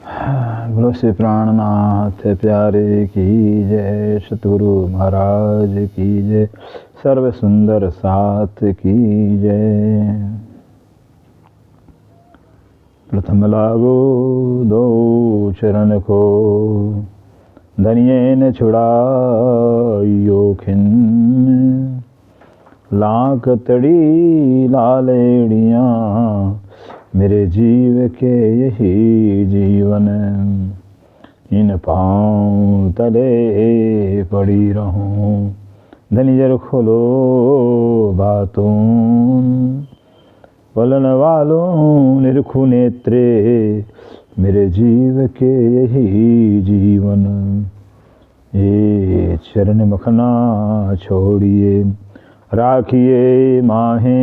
बोलो श्री प्राणनाथ प्यारे की जय, सतगुरु महाराज की जय, सर्व सुंदर साथ की जय। प्रथम लागो दो चरण को, धनिये न छुड़ाइयो खिन, लाख तड़ी लालेड़ियाँ मेरे जीव के यही जीवन, इन पाँव तले पड़ी रहूं। धनिजर खोलो बातों, पलन वालों निरखु नेत्रे मेरे जीव के यही जीवन। ये चरण मखना छोड़िए, राखिए माहे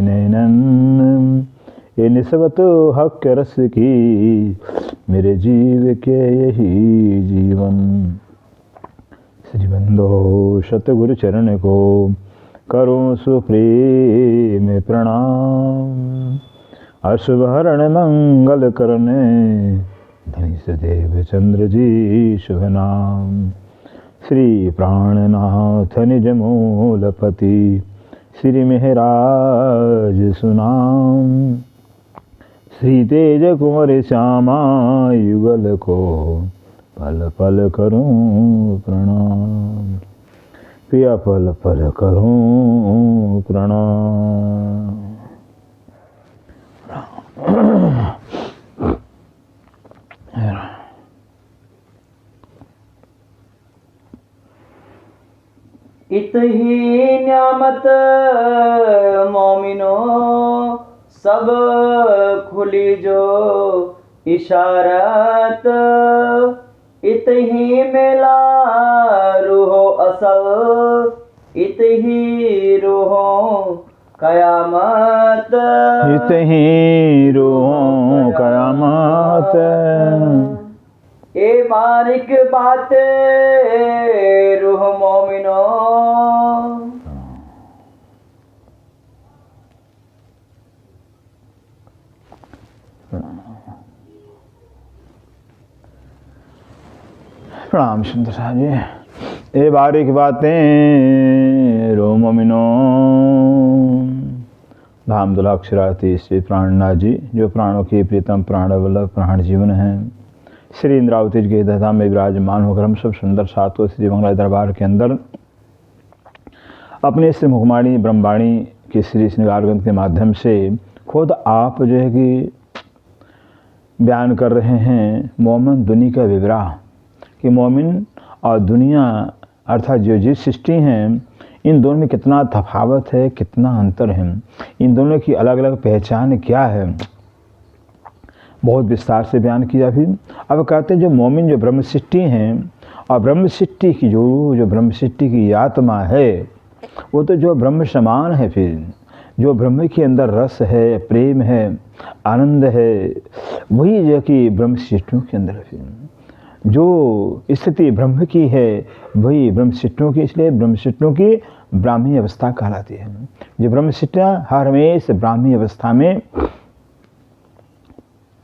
नैनन, ये निस्बत हक रस की मेरे जीव के यही जीवन। श्रीबंदो सतगुरु चरण को करो सुप्रेम प्रणाम, अशुभ हरण मंगल करने धनी सदेव चंद्र जी शुभ नाम। श्री प्राणनाथ निज मूलपति, श्री मेहराज सुनाम, श्री तेज कुंवर श्यामा युगल को पल पल करूं प्रणाम, पिया पल पल करूं प्रणाम। इतही न्यामत मोमिनो, सब खुली जो इशारत, इतही मेला रूहो असल, इतही रूहो कयामत, इतही रूहो कयामत। ए बारिक बात रूह मोमिनो, प्रणाम सुंदर साहब जी। ए बारीक बातें रो मोमिनो, धाम दुलाक्षराती श्री प्राणनाथ जी जो प्राणों के प्रीतम प्राण वल्लभ प्राण जीवन हैं, श्री इंद्रावती जी के धाम में विराजमान होकर हम सब सुंदर सातों श्री बंगला दरबार के अंदर अपने श्री मुखवाणी ब्रह्मवाणी के श्री श्रृंगार ग्रंथ के माध्यम से खुद आप जो है कि बयान कर रहे हैं मोमिन दुनिया का विवरा, कि मोमिन और दुनिया अर्थात जो जिस सृष्टि हैं इन दोनों में कितना तफावत है, कितना अंतर है, इन दोनों की अलग अलग पहचान क्या है, बहुत विस्तार से बयान किया। फिर अब कहते हैं जो मोमिन जो ब्रह्म सृष्टि हैं और ब्रह्म सृष्टि की जो ब्रह्म सृष्टि की आत्मा है वो तो जो ब्रह्म समान है, फिर जो ब्रह्म के अंदर रस है, प्रेम है, आनंद है, वही जो कि ब्रह्म सृष्टियों के अंदर है। फिर जो स्थिति ब्रह्म की है वही ब्रह्म सृष्टियों की, इसलिए ब्रह्म सृष्टियों की ब्राह्मी अवस्था कहलाती है। जो ब्रह्म सृष्टियाँ हर हमेशा ब्राह्मी अवस्था में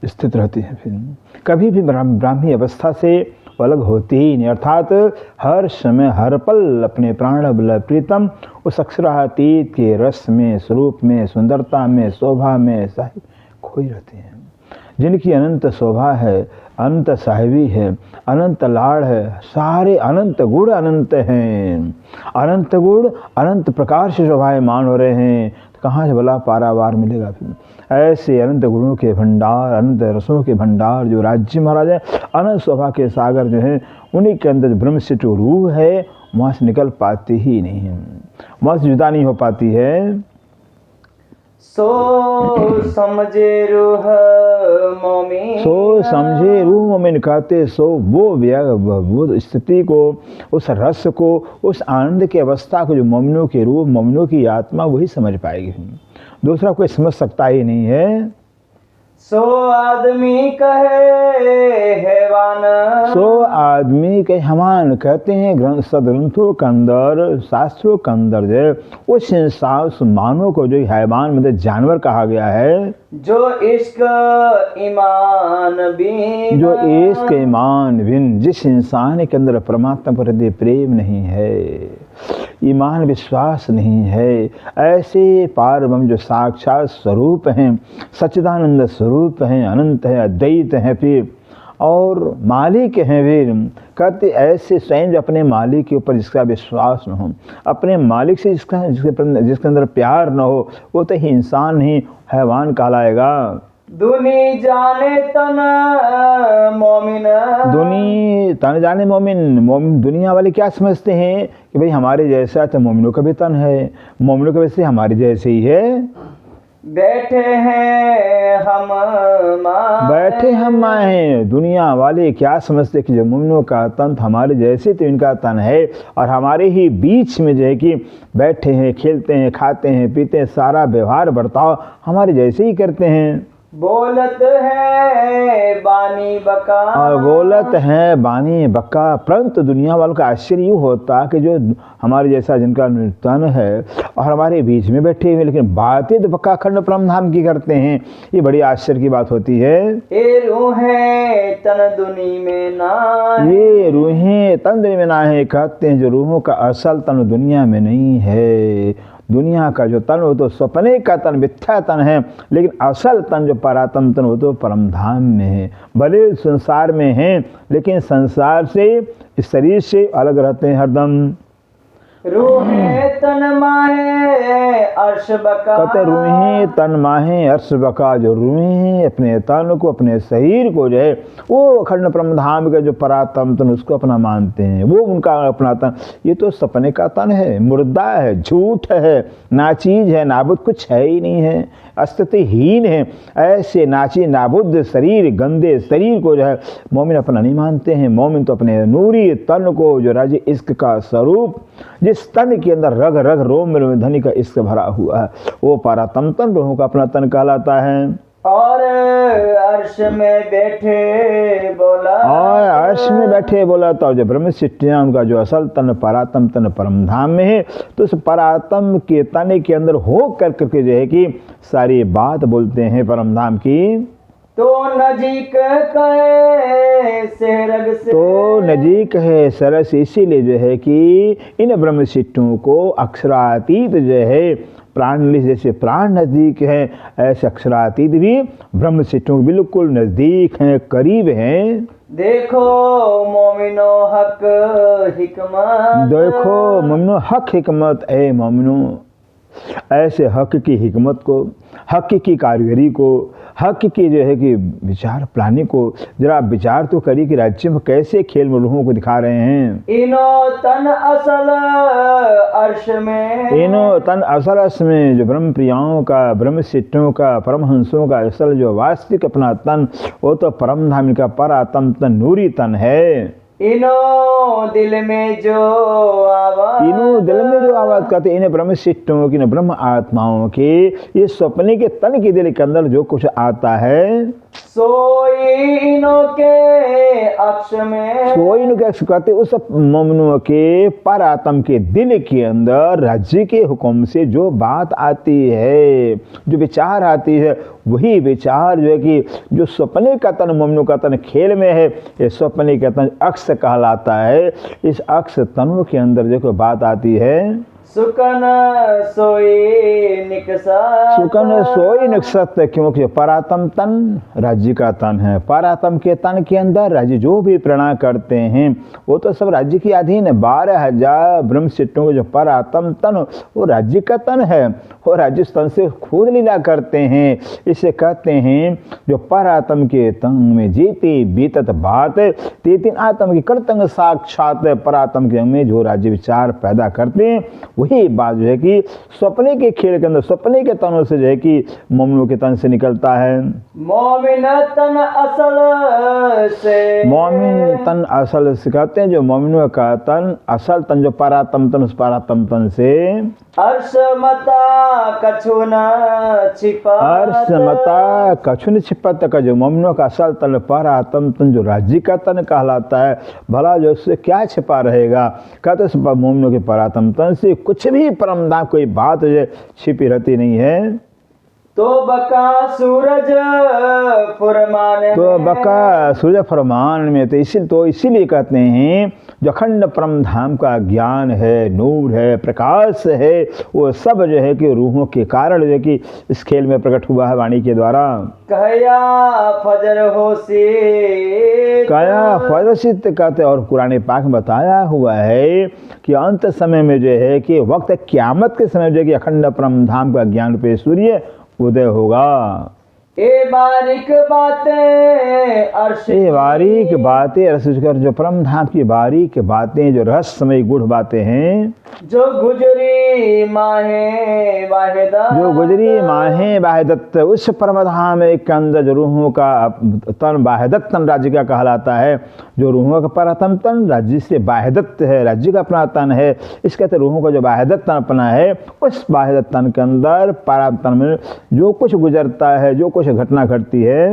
स्थित रहती है, फिर कभी भी ब्राह्मी अवस्था से अलग होती ही नहीं, अर्थात हर समय हर पल अपने प्राण बल प्रीतम उस अक्षरातीत के रस में, स्वरूप में, सुंदरता में, शोभा में साहिब खोई रहती हैं। जिनकी अनंत शोभा है, अनंत साहिबी है, अनंत लाड़ है, सारे अनंत गुण अनंत हैं, अनंत गुण अनंत प्रकार से शोभायमान हो रहे हैं, तो कहाँ से भला पारावार मिलेगा। फिर ऐसे अनंत गुणों के भंडार, अनंत रसों के भंडार जो राज्य महाराज है, अनंत शोभा के सागर जो है, उन्हीं के अंदर ब्रह्म से जो रूह है वहाँ से निकल पाती ही नहीं है, वहाँ से जुदा नहीं हो पाती है। सो समझे रूह मोमिन, सो समझे रूह मोमिन कहते सो वो स्थिति को, उस रस को, उस आनंद की अवस्था को जो मोमिनों के रूह, मोमिनों की आत्मा वही समझ पाएगी, दूसरा कोई समझ सकता ही नहीं है। सो आदमी कहे है हैवान सो आदमी के हमान कहते हैं सदग्रंथों के अंदर, शास्त्रों के अंदर जो उस इंसान, उस मानव को जो हैवान मतलब जानवर कहा गया है, जो इश्क ईमान बिन, जो इश्क ईमान बिन, जिस इंसान के अंदर परमात्मा के प्रति प्रेम नहीं है, ईमान विश्वास नहीं है, ऐसे पारब्रह्म जो साक्षात स्वरूप हैं, सच्चिदानंद स्वरूप हैं, अनंत है, अद्वैत है, फिर और मालिक हैं, फिर कहते ऐसे स्वयं जो अपने मालिक के ऊपर जिसका विश्वास न हो, अपने मालिक से जिसके अंदर प्यार न हो, वो तो ही इंसान नहीं हैवान कहलाएगा। दुनी जाने तन मोमिन, दुनी तन जाने मोमिन। मोमिन दुनिया वाले क्या समझते हैं कि भाई हमारे जैसा तो मोमिनों का भी तन है, मोमिनों का वैसे हमारे जैसे ही है। बैठे हैं हम माए, बैठे हम माए हैं। दुनिया वाले क्या समझते कि जो मोमिनों का तन हमारे जैसे तो इनका तन है, और हमारे ही बीच में जो है कि बैठे हैं, खेलते हैं, खाते हैं, पीते हैं, सारा व्यवहार बर्ताव हमारे जैसे ही करते हैं। बोलत है बानी बका, और बोलत है बानी बका। परंतु दुनिया वालों का आश्चर्य यूँ होता कि जो हमारे जैसा जिनका तन है और हमारे बीच में बैठे हुए, लेकिन बातें तो बका खंड परम धाम की करते हैं। ये बड़ी आश्चर्य की बात होती है। ये रूहें तन दुनी में ना, ये रूहें तन दुनिया में ना है, कहते हैं जो रूहों का असल तन दुनिया में नहीं है। दुनिया का जो तन वो तो सपने का तन, मिथ्या तन है, लेकिन असल तन जो परात्म तन वो तो परम धाम में है। भले संसार में हैं, लेकिन संसार से, इस शरीर से अलग रहते हैं हरदम। रूहें तन माहे अर्श बका, कहते रूहें तन माहे अर्श बका। जो रूहें अपने तन को, अपने शरीर को जो है वो अखंड परम धाम का जो परात्म तन उसको अपना मानते हैं, वो उनका अपना तन। ये तो सपने का तन है, मुर्दा है, झूठ है, नाचीज है, नाबुद कुछ है ही नहीं है, अस्तित्वहीन है। ऐसे नाची नाबुद शरीर, गंदे शरीर को जो है मोमिन अपना नहीं मानते हैं। मोमिन तो अपने नूरी तन को, जो राज इश्क का स्वरूप, जिस तन के अंदर रग रग रोम में धनी का इश्क भरा हुआ है, वो परात्म तन रूहों का अपना तन कहलाता है। और अर्श में बैठे बोला, और अर्श में बैठे बोला तो जो ब्रह्म सिद्धियाँ उनका जो असल तन परात्म तन परम धाम में है, तो उस परात्म के तन के अंदर हो कर करके जो है कि सारी बात बोलते हैं परम धाम की। तो नजीक कहे सेरग से, तो नजीक है सरस, इसीलिए जो है कि इन ब्रह्म सिद्धों को अक्षरातीत जो है प्राण, जैसे प्राण नज़दीक है, ऐसे अक्षरातीत भी ब्रह्म सिद्धों बिल्कुल नज़दीक हैं, करीब हैं। देखो मोमिनो हक हिकमत, देखो मोमिनो हक हिकमत, ए मोमिनो ऐसे हक की हिकमत को, हक की कारीगरी को, हक की जो है कि विचार प्लानिंग को जरा विचार तो करिए कि राज्य में कैसे खेल में लोगों को दिखा रहे हैं। इनो तन असल अर्श में, इनो तन असल अर्श में, जो ब्रह्म प्रियाओं का, ब्रह्म सिद्धों का, परमहंसों का असल जो वास्तविक अपना तन, वो तो परम धाम का परात्म तन, नूरी तन है। इनो दिल में जो आवाज, इनो दिल में जो आवाज कहते हैं, इन्हें ब्रह्म सिद्धों की, ब्रह्म आत्माओं के ये सपने के तन के दिल के अंदर जो कुछ आता है, सोइनो के अक्ष में, सोइनो के अक्ष कहते उस मोमिनों के परात्म के दिल के अंदर राज्य के हुक्म से जो बात आती है, जो विचार आती है, वही विचार जो है कि जो सपने का तन, मोमिनों का तन खेल में है, ये सपने का तन अक्ष कहलाता है। इस अक्ष तनों के अंदर जो बात आती है, सुकन सोई निकसा, सुकन सोई निकसत, क्योंकि परात्म तन राज्य का तन है। परात्म के तन के अंदर राज्य जो भी प्रणा करते हैं वो तो सब राज्य के अधीन है। 12,000 ब्रह्म सिद्धों के जो परात्म तन वो राज्य का तन है, वो राज्य तन से खुद लीला करते हैं। इसे कहते हैं जो परात्म के तन में जीती बीतत बात, तेतिन आत्म की कर्तंग साक्षात, परात्म के में जो राज्य विचार पैदा करते हैं, वही बात जो है कि सपने के खेल के अंदर, सपने के तनों से जो है कि मोमिनों के तन से निकलता है। मोमिन तन असल से। मोमिन तन असल से कहते हैं, जो मोमिनों का तन असल तन, जो परातम तन, उस परातम तन से अर्श मता कछु न छिपत। अर्श मता कछु न छिपत का जो मोमिनों का असल तन परातम तन जो राज्य का तन कहलाता है, भला जो उससे क्या छिपा रहेगा। कहते उस मोमिनों के परातम तन से कुछ भी परमधाम कोई बात जो छिपी रहती नहीं है। तो बका सूरज फुरमान में। तो बका सूर्य फरमान में, तो इसीलिए कहते हैं जो अखंड परम धाम का ज्ञान है, नूर है, प्रकाश है, वो सब जो है कि रूहों के कारण जो है कि इस खेल में प्रकट हुआ है वाणी के द्वारा। कहया फजर होशी। काया फजरसित कहते, और कुरान पाक में बताया हुआ है कि अंत समय में जो है कि वक्त क़यामत के समय जो है कि अखंड परम धाम का ज्ञान पे सूर्य उदय होगा। ए बारीक बातें अर्श ये बारीक बातें अर्श कर, जो परम धाम की बारीक बातें, जो रहस्यमय गूढ़ बातें हैं, जो गुजरी माहे वाहिदा। जो गुजरी माहे वाहिदत, उस परम धाम के अंदर जो रूहों का तन वाहिदत तन राज्य का कहलाता है, जो रूहों का परतम तन राज्य से वाहिदत है, राज्य का अपना तन है। इस कहते रूहों का जो वाहिदत तन अपना है, उस वाहिदत तन के अंदर परम तन में जो कुछ गुजरता है, जो कुछ घटना घटती है,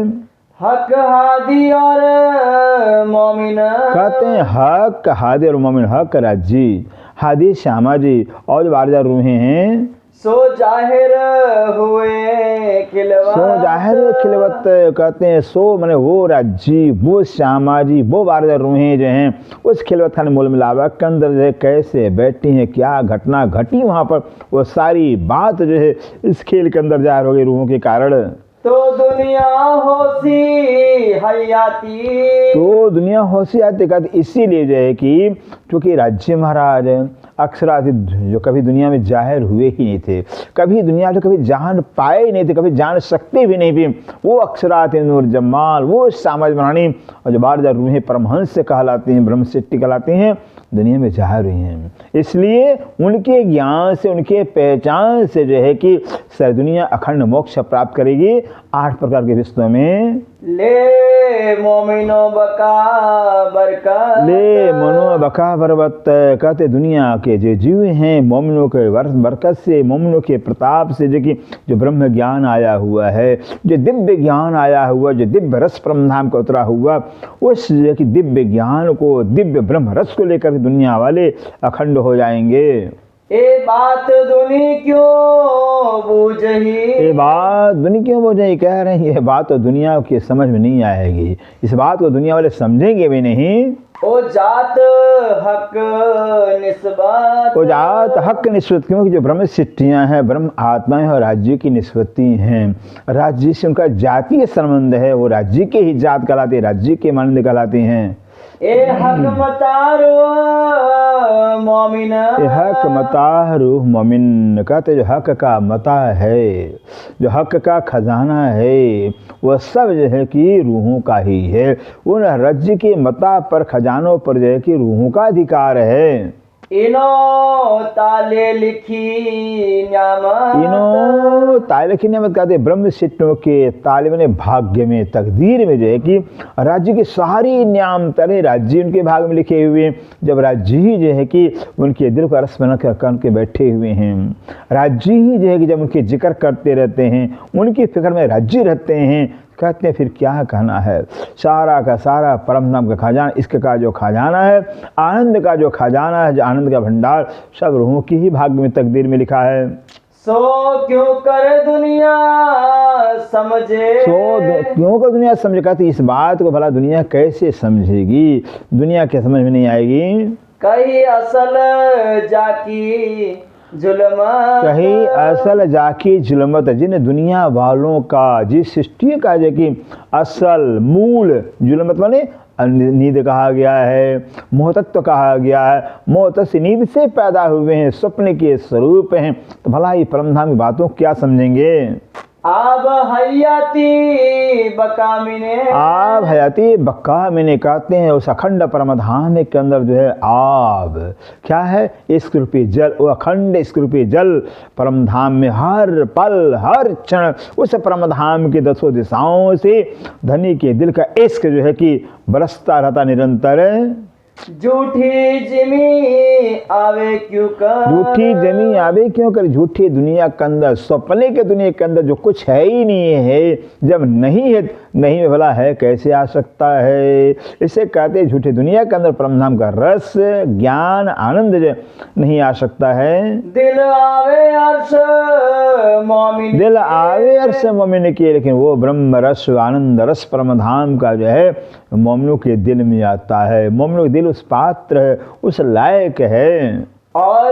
हक हादी और मोमिन। कहते हैं हक हादी और मोमिन। हक राज्य, हादी श्यामा जी, और जो 12,000 रूहें हैं, सो जाहिर हुए खिलवत। सो जाहिर खिलवत, कहते हैं सो मैंने वो राज्य, वो श्यामा जी, वो 12,000 रूहें जो हैं, उस खिलवत खाने मूल मिलावा के अंदर जो है कैसे बैठी हैं, क्या घटना घटी वहाँ पर, वो सारी बात जो है इस खेल के अंदर जाहिर हो गई रूहों के कारण। तो दुनिया होशी हयाती। तो दुनिया होशी आती कहते इसीलिए जो है कि क्योंकि राज्य महाराज अक्षराधि जो कभी दुनिया में जाहिर हुए ही नहीं थे, कभी दुनिया जो कभी जान पाए ही नहीं थे, कभी जान सकते भी नहीं थे, वो अक्षराधि नूर जमाल, वो सामाज बनानी, और जो 12,000 रूहें परमहंस से कहलाती हैं, ब्रह्म सिद्धि कहलाती हैं, दुनिया में जाहिर हुई हैं। इसलिए उनके ज्ञान से, उनके पहचान से जो है कि सारी दुनिया अखंड मोक्ष प्राप्त करेगी 8 प्रकार के विश्व में। ले मोमिनो बका बरकत। ले मनो बका बरबत, कहते दुनिया के जो जीव हैं मोमिनों के बरकत से, मोमिनों के प्रताप से, जो ब्रह्म ज्ञान आया हुआ है, जो दिव्य ज्ञान आया हुआ, जो दिव्य रस परमधाम का उतरा हुआ, उस जो कि दिव्य ज्ञान को, दिव्य ब्रह्म रस को लेकर दुनिया वाले अखंड हो जाएंगे। ए बात दुनी क्यों बूझही। ये बात दुनिया क्यों बूझही, कह रहे हैं ये बात तो दुनिया के समझ में नहीं आएगी, इस बात को दुनिया वाले समझेंगे भी नहीं। ओ जात हक निस्बत। ओ जात हक निस्बत, क्योंकि जो ब्रह्म सिद्धियाँ हैं, ब्रह्म आत्माएं और राज्य की निस्बती हैं, राज्य से उनका जातीय संबंध है, वो राज्य के ही जात कहलाते हैं, राज्य के मानंद कहलाते हैं। ए हक मतारो मोमिन। ये हक मता रूह मोमिन, कहते जो हक का मता है, जो हक का खजाना है, वह सब जो है कि रूहों का ही है। उन राज्य के मता पर, खजानों पर जो है कि रूहों का अधिकार है। इनो ताले लिखी न्यामत। इनो ताले लिखी न्यामत कहते ब्रह्म सिद्धों के ताले में, भाग्य में, तकदीर में जो है कि राज्य की सारी न्याम तरे राज्य उनके भाग में लिखे हुए हैं। जब राज्य ही जो है कि उनके दिल का रस बना कर के बैठे हुए हैं, राज्य ही जो है कि जब उनके जिक्र करते रहते हैं, उनकी फिक्र में राज्य रहते हैं, कहते हैं फिर क्या कहना है। सारा का सारा परम नाम का खजाना, इसके का जो खजाना है, आनंद का जो खजाना है, जो आनंद का भंडार, सब रूहों की ही भाग्य में, तकदीर में लिखा है। सो क्यों कर दुनिया समझे। सो क्यों कर दुनिया समझे, कहते इस बात को भला दुनिया कैसे समझेगी, दुनिया के समझ में नहीं आएगी। कहीं असल जाकी जुल्मत। कहीं असल जाकी जुल्मत, जिन दुनिया वालों का, जिस सृष्टि का जो कि असल मूल जुल्मत माने नींद कहा गया है, मोहतत्व कहा गया है, मोहतत्व से नींद से पैदा हुए हैं, स्वप्न के स्वरूप हैं, तो भला ये परमधाम की बातों क्या समझेंगे। आब हयाती बकामिने, आब हयाती बक्का मैंने कहते हैं उस अखंड परमधाम के अंदर जो है आब क्या है, इश्क रूपी जल, वो अखंड इश्क रूपी जल परमधाम में हर पल हर क्षण उस परमधाम की 10 दिशाओं से धनी के दिल का इश्क जो है कि बरसता रहता निरंतर। झूठी जिमी आवे क्यों कर, झूठी जमी आवे क्यों कर, झूठी दुनिया के अंदर, सपने के दुनिया के अंदर जो कुछ है ही नहीं है, जब नहीं है, नहीं में भला है कैसे आ सकता है। इसे कहते हैं झूठी दुनिया के अंदर परमधाम का रस ज्ञान आनंद जो नहीं आ सकता है। दिल आवे अर्श मोमिन, दिल आवे अर्श मोमिन के, लेकिन वो ब्रह्म रस आनंद रस परमधाम का जो है मोमिनों के दिल में आता है। मोमिनों के दिल उस पात्र है, उस लायक है। और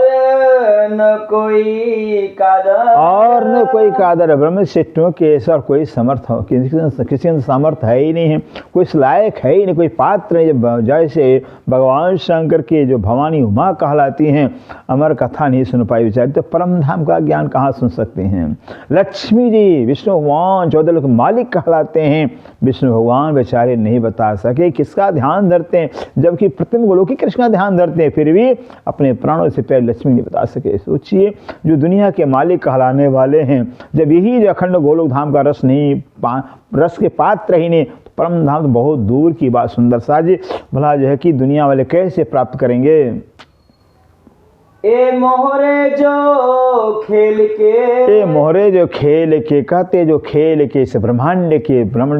न कोई कादर, और न कोई कादर, ब्रह्म शिष्टों के ऐसा कोई समर्थ हो, किसी सामर्थ है ही नहीं है, कोई लायक है ही नहीं, कोई पात्र है। जैसे भगवान शंकर की जो भवानी उमा कहलाती हैं, अमर कथा नहीं सुन पाई बेचारी, तो परम धाम का ज्ञान कहाँ सुन सकते हैं। लक्ष्मी जी विष्णु भगवान 14 लोक मालिक कहलाते हैं, विष्णु भगवान बेचारे नहीं बता सके किसका ध्यान धरते हैं, जबकि प्रतिम गोलों की कृष्ण का ध्यान धरते हैं, फिर भी अपने प्राणों से पहले लक्ष्मी नहीं बता सके। सोचिए जो दुनिया के मालिक कहलाने वाले हैं, जब यही जो अखंड गोलोक धाम का रस नहीं, रस के पात्र ही नहीं, तो परम धाम तो बहुत दूर की बात। सुंदर सा जी भला जो है कि दुनिया वाले कैसे प्राप्त करेंगे। ए मोहरे जो खेल के, ए मोहरे जो खेल के, कहते जो खेल के, इस ब्रह्मांड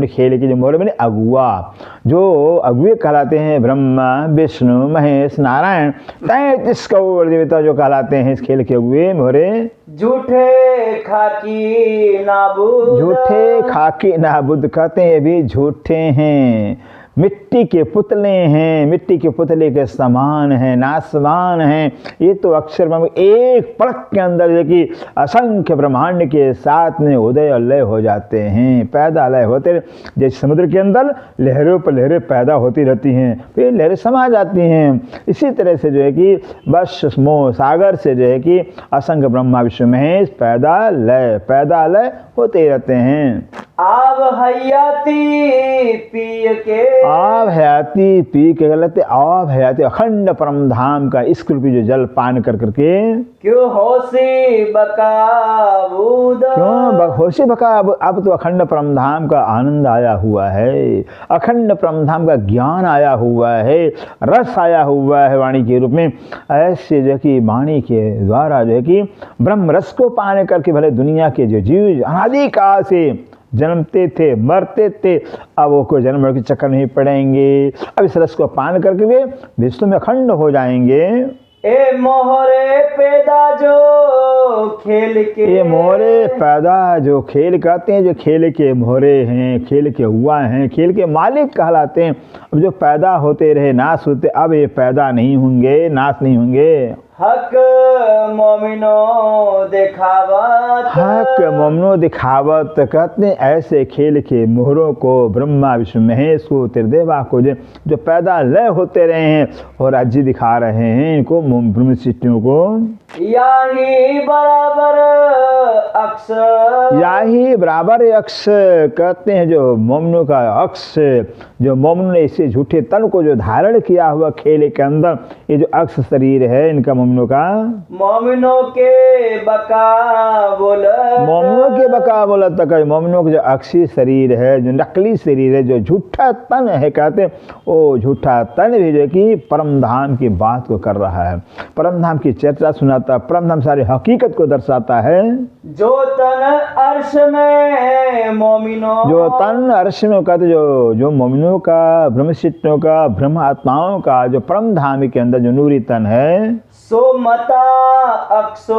खेल के जो मोहरे बने अगुआ, जो अगुए कहलाते हैं ब्रह्मा विष्णु महेश नारायण 33 करोड़ देवता जो कहलाते हैं इस खेल के अगुए मोहरे। झूठे खाकी नाबुद, झूठे खाकी नाबुद कहते हैं, भी झूठे हैं, मिट्टी के पुतले हैं, मिट्टी के पुतले के समान हैं, नासवान हैं। ये तो अक्षर ब्रह्म एक पलक के अंदर जो कि असंख्य ब्रह्मांड के साथ में उदय और लय हो जाते हैं, पैदा लय होते। जैसे समुद्र के अंदर लहरों पर लहरें पैदा होती रहती हैं, फिर लहरें समा जाती हैं, इसी तरह से जो है कि बस मोह सागर से जो है कि असंख्य ब्रह्मा विष्णु महेश पैदा लय होते रहते हैं। आब हयाती पिय के, आब हयाती पी के गलते, आब हयाती अखंड परम धाम का इस रूपी जो जल पान कर करके क्यों होशी बकाबूद, क्यों होशी बका, अब तो अखंड परम धाम का आनंद आया हुआ है, अखंड परम धाम का ज्ञान आया हुआ है, रस आया हुआ है वाणी के रूप में। ऐसे जो कि वाणी के द्वारा जो है कि ब्रह्म रस को पाने करके भले दुनिया के जो जीव अनादि काल से जन्मते थे मरते थे, अब वो कोई जन्म के चक्कर नहीं पड़ेंगे, अब इस रस को पान करके वे विश्व में अखंड हो जाएंगे। ए मोहरे पैदा जो खेल के, ये मोहरे पैदा जो खेल कहते हैं, जो खेल के मोहरे हैं, खेल के हुआ हैं, खेल के मालिक कहलाते हैं। अब जो पैदा होते रहे नाश होते, अब ये पैदा नहीं होंगे, नाश नहीं होंगे। हक मोमिनो दिखावत, हक मोमिनो दिखावत कहते हैं ऐसे खेल के मोहरों को, ब्रह्मा विष्णु महेश को, त्रिदेवा को जो पैदा लय होते रहे हैं और राज्य दिखा रहे हैं, इनको ब्रह्म सृष्टियों को याही बराबर अक्ष, याही बराबर अक्ष कहते हैं, जो मोमिनों का अक्ष, जो मोमिनों ने इसे झूठे तन को जो धारण किया हुआ खेल के अंदर, ये जो अक्ष शरीर है इनका मोमिनों का, मोमिनों के बका बोला तक, मोमिनों का जो अक्षी शरीर है, जो नकली शरीर है, जो झूठा तन है कहते हैं, वो झूठा तन भी जो कि परम धाम की बात को कर रहा है, परम धाम की चर्चा सुनाता, परम धाम सारी हकीकत को दर्शाता है। जो तन अर्श में मोमिनो, जो तन अर्श में कहते, जो मोमिनों का, ब्रह्मशिष्टों का, ब्रह्म आत्माओं का जो परम धाम के अंदर जो नूरी तन है, सो मता अक्सो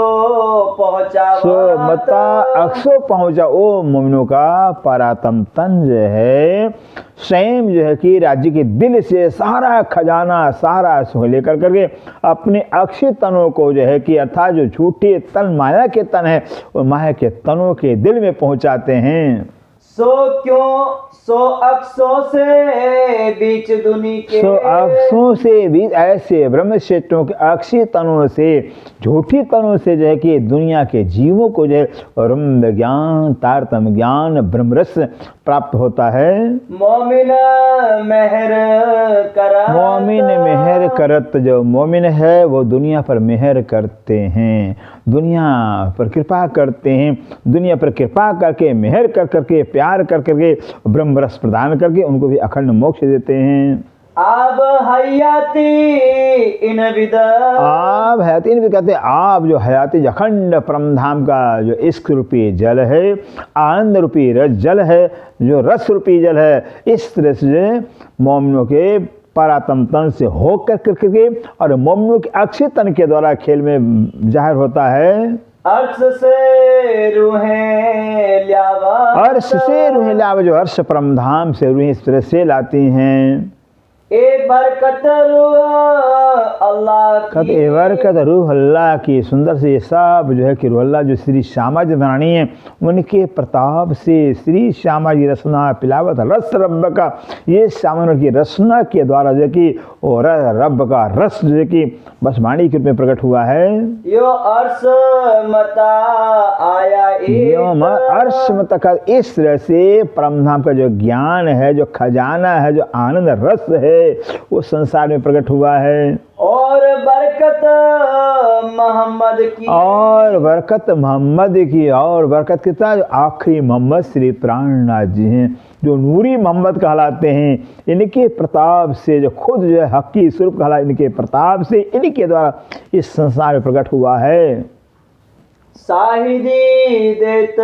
पहुँचा ओ मोमिनों का परातम तन जो है, स्वयं जो है कि राज्य के दिल से सारा खजाना सारा सुख लेकर करके अपने अक्षय तनों को जो है कि अर्थात जो झूठे तन माया के तन है, वो माया के तनों के दिल में पहुंचाते हैं। सो अक्सों से बीच दुनी के, सो अक्सों से भी ऐसे ब्रह्मक्षेत्रों के अक्षी तनों से, झूठी तनों से जो है कि दुनिया के जीवों को जो है ब्रह्म ज्ञान, तारतम्य ज्ञान, ब्रह्मरस प्राप्त होता है। मोमिन मेहर करा, मोमिन मेहर करत, जो मोमिन है वो दुनिया पर मेहर करते हैं, दुनिया पर कृपा करते हैं, दुनिया पर कृपा करके मेहर कर करके प्यार कर करके ब्रह्म रस प्रदान करके उनको भी अखंड मोक्ष देते हैं। आब हयाती इन विद, आब हयाती इन विद कहते हैं आब जो हयाती अखंड परम धाम का जो इश्क रूपी जल है, आनंद रूपी रस जल है, जो रस रूपी जल है, इस तरह से मोमिनों के परातम तन से होकर करके और मोमिनों के अक्षय तन के द्वारा खेल में जाहिर होता है। अर्श से रूहें ल्यावा, अर्श से रूहें ल्यावा, जो अर्श परम धाम से रूहें इस तरह से लाती हैं। ए बरकत रूह अल्लाह की, ए बरकत रूह अल्लाह की, सुंदर से ये सब जो है कि रूह अल्लाह जो श्री श्यामा जी रानी है उनके प्रताप से श्री श्यामा जी रसना पिलावत रस रब का, ये श्यामा की रसना के द्वारा जो कि और रब का रस जो है कि बस वाणी के रूप में प्रकट हुआ है। यो अर्श मता आया, यो अर्श मता का, इस तरह से परम धाम का जो ज्ञान है, जो खजाना है, जो आनंद रस है वो संसार में प्रकट हुआ है। और बरकत मोहम्मद की, और बरकत मोहम्मद की, और बरकत कितना, जो आखिरी मोहम्मद श्री प्राणनाथ जी हैं, जो नूरी मोहम्मद कहलाते हैं, इनके प्रताप से, जो खुद जो है हकी स्वरूप कहला, इनके प्रताप से, इनके द्वारा इस संसार में प्रकट हुआ है। साहिदी देत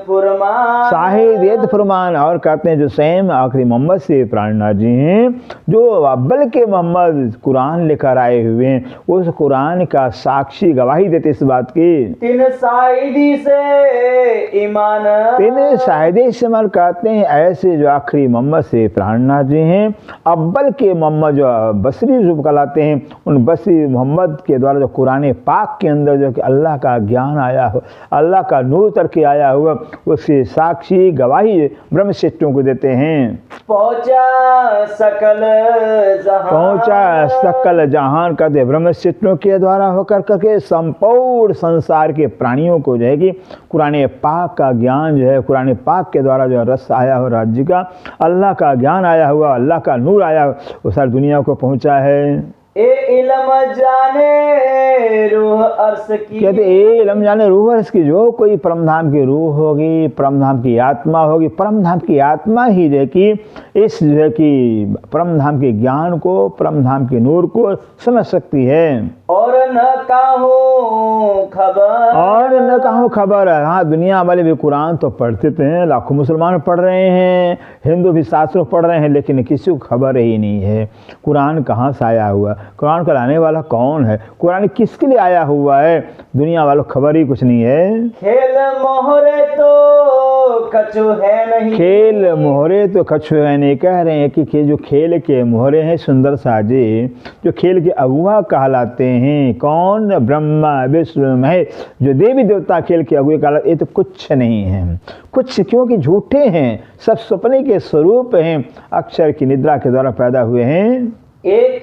फुरमान, साहिद देत फुरमान, और कहते हैं जो स्वयं आखिरी मोहम्मद से प्राणनाथ जी हैं, जो अव्वल के मोहम्मद कुरान लेकर आए हुए हैं, उस कुरान का साक्षी गवाही देते इस बात की। तीन साहिदी से ईमान, तीन साहिदी से ईमान, कहते हैं ऐसे जो आखिरी मोहम्मद से प्राणनाथ जी हैं, अव्वल के मोहम्मद जो बसरी रूप कहलाते हैं, उन बसरी मोहम्मद के द्वारा जो कुरान पाक के अंदर जो कि अल्लाह का ज्ञान आया हो, अल्लाह का नूर करके आया हुआ, उसकी साक्षी गवाही ब्रह्मक्षेत्रों को देते हैं। पहुंचा सकल जहान, पहुंचा सकल जहान, कहते ब्रह्मक्षेत्रों के द्वारा होकर करके संपूर्ण संसार के प्राणियों को जो है कि कुरान पाक का ज्ञान जो है, कुरान पाक के द्वारा जो रस आया हो राज्य का, अल्लाह का ज्ञान आया हुआ, अल्लाह का नूर आया हुआ, वो सारी दुनिया को पहुंचा है। ए इल्म जाने रूह अर्श की, कहते ए इल्म जाने रूह अर्श की, जो कोई परम धाम की रूह होगी, परम धाम की आत्मा होगी, परम धाम की आत्मा ही जो है कि इस जो है कि परम धाम के ज्ञान को, परम धाम के नूर को समझ सकती है। और न कहूँ खबर, और न कहूँ खबर है। हाँ, दुनिया वाले भी कुरान तो पढ़ते थे, लाखों मुसलमान पढ़ रहे हैं, हिंदू भी शास्त्रों पढ़ रहे हैं, लेकिन किसी को खबर ही नहीं है कुरान कहाँ से आया हुआ, कुरान का लाने वाला कौन है, कुरान किसके लिए आया हुआ है, दुनिया वालों को खबर ही कुछ नहीं है। खेल मोहरे तो कछु है नहीं, खेल मोहरे तो कछु है नहीं, कह रहे हैं कि जो खेल के मोहरे हैं सुंदर साजे, जो खेल के अगुआ कहलाते हैं, कौन, ब्रह्मा विष्णु महेश, जो देवी देवता खेल के अगुए कहलाते, ये तो कुछ नहीं है, कुछ, क्योंकि झूठे हैं, सब सपने के स्वरूप हैं, अक्षर की निद्रा के द्वारा पैदा हुए हैं। एक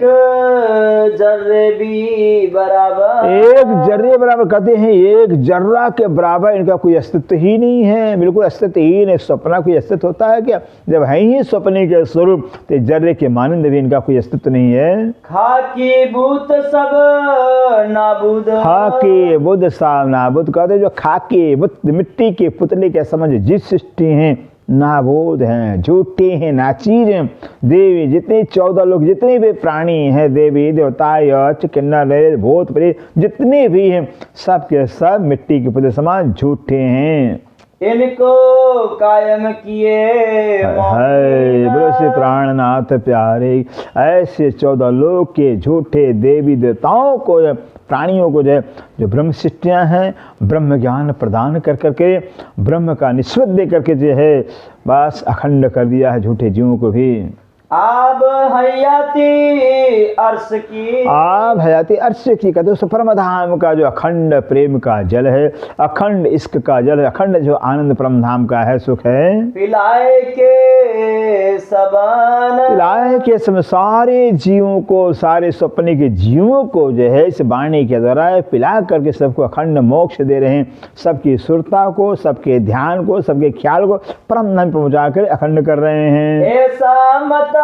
जर्रे भी बराबर, एक जर्रे बराबर, कहते हैं एक जर्रा के बराबर इनका कोई अस्तित्व ही नहीं है, बिल्कुल अस्तित्व ही नहीं। सपना कोई अस्तित्व होता है क्या, जब है ही सपने के स्वरूप, तो जर्रे के मानंद भी इनका कोई अस्तित्व नहीं है। खाकी भूत सब नाबूद, खाकी बुद्ध सब नाबूद, कहते जो खाकी बुद्ध मिट्टी के पुतले के समझ जिस सृष्टि हैं, नाबूद हैं, झूठे हैं, नाचीज हैं। देवी जितने 14 लोग, जितने भी प्राणी हैं, देवी देवता यक्ष किन्नर भूत प्रेत जितने भी हैं, सब के सब मिट्टी के पुतले समान झूठे हैं। इनको कायम किए है बोलो श्री प्राणनाथ प्यारे, ऐसे 14 लोग के झूठे देवी देवताओं को, प्राणियों को जो ब्रह्म सृष्टियाँ हैं, ब्रह्म ज्ञान प्रदान कर करके, ब्रह्म का निस्वत दे करके जो है बस अखंड कर दिया है झूठे जीवों को भी। आब हयाती अर्श की, आप हयाती अर्श की, कहते उस परम धाम का जो अखंड प्रेम का जल है, अखंड इश्क का जल है, अखंड जो आनंद परम धाम का है, सुख है। पिलाए के सबन, पिलाए के समय सारे जीवों को, सारे सपने के जीवों को जो है इस वाणी के द्वारा पिला करके सबको अखंड मोक्ष दे रहे हैं। सबकी सुरता को, सबके ध्यान को, सबके ख्याल को परम धाम पहुंचा कर अखंड कर रहे हैं। ऐसा मता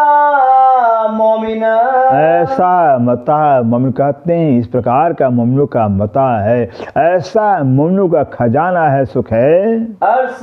मोमिन, ऐसा मता मोमिन कहते हैं, इस प्रकार का मोमिनों का मता है, ऐसा मोमिनों का खजाना है, सुख है। अर्श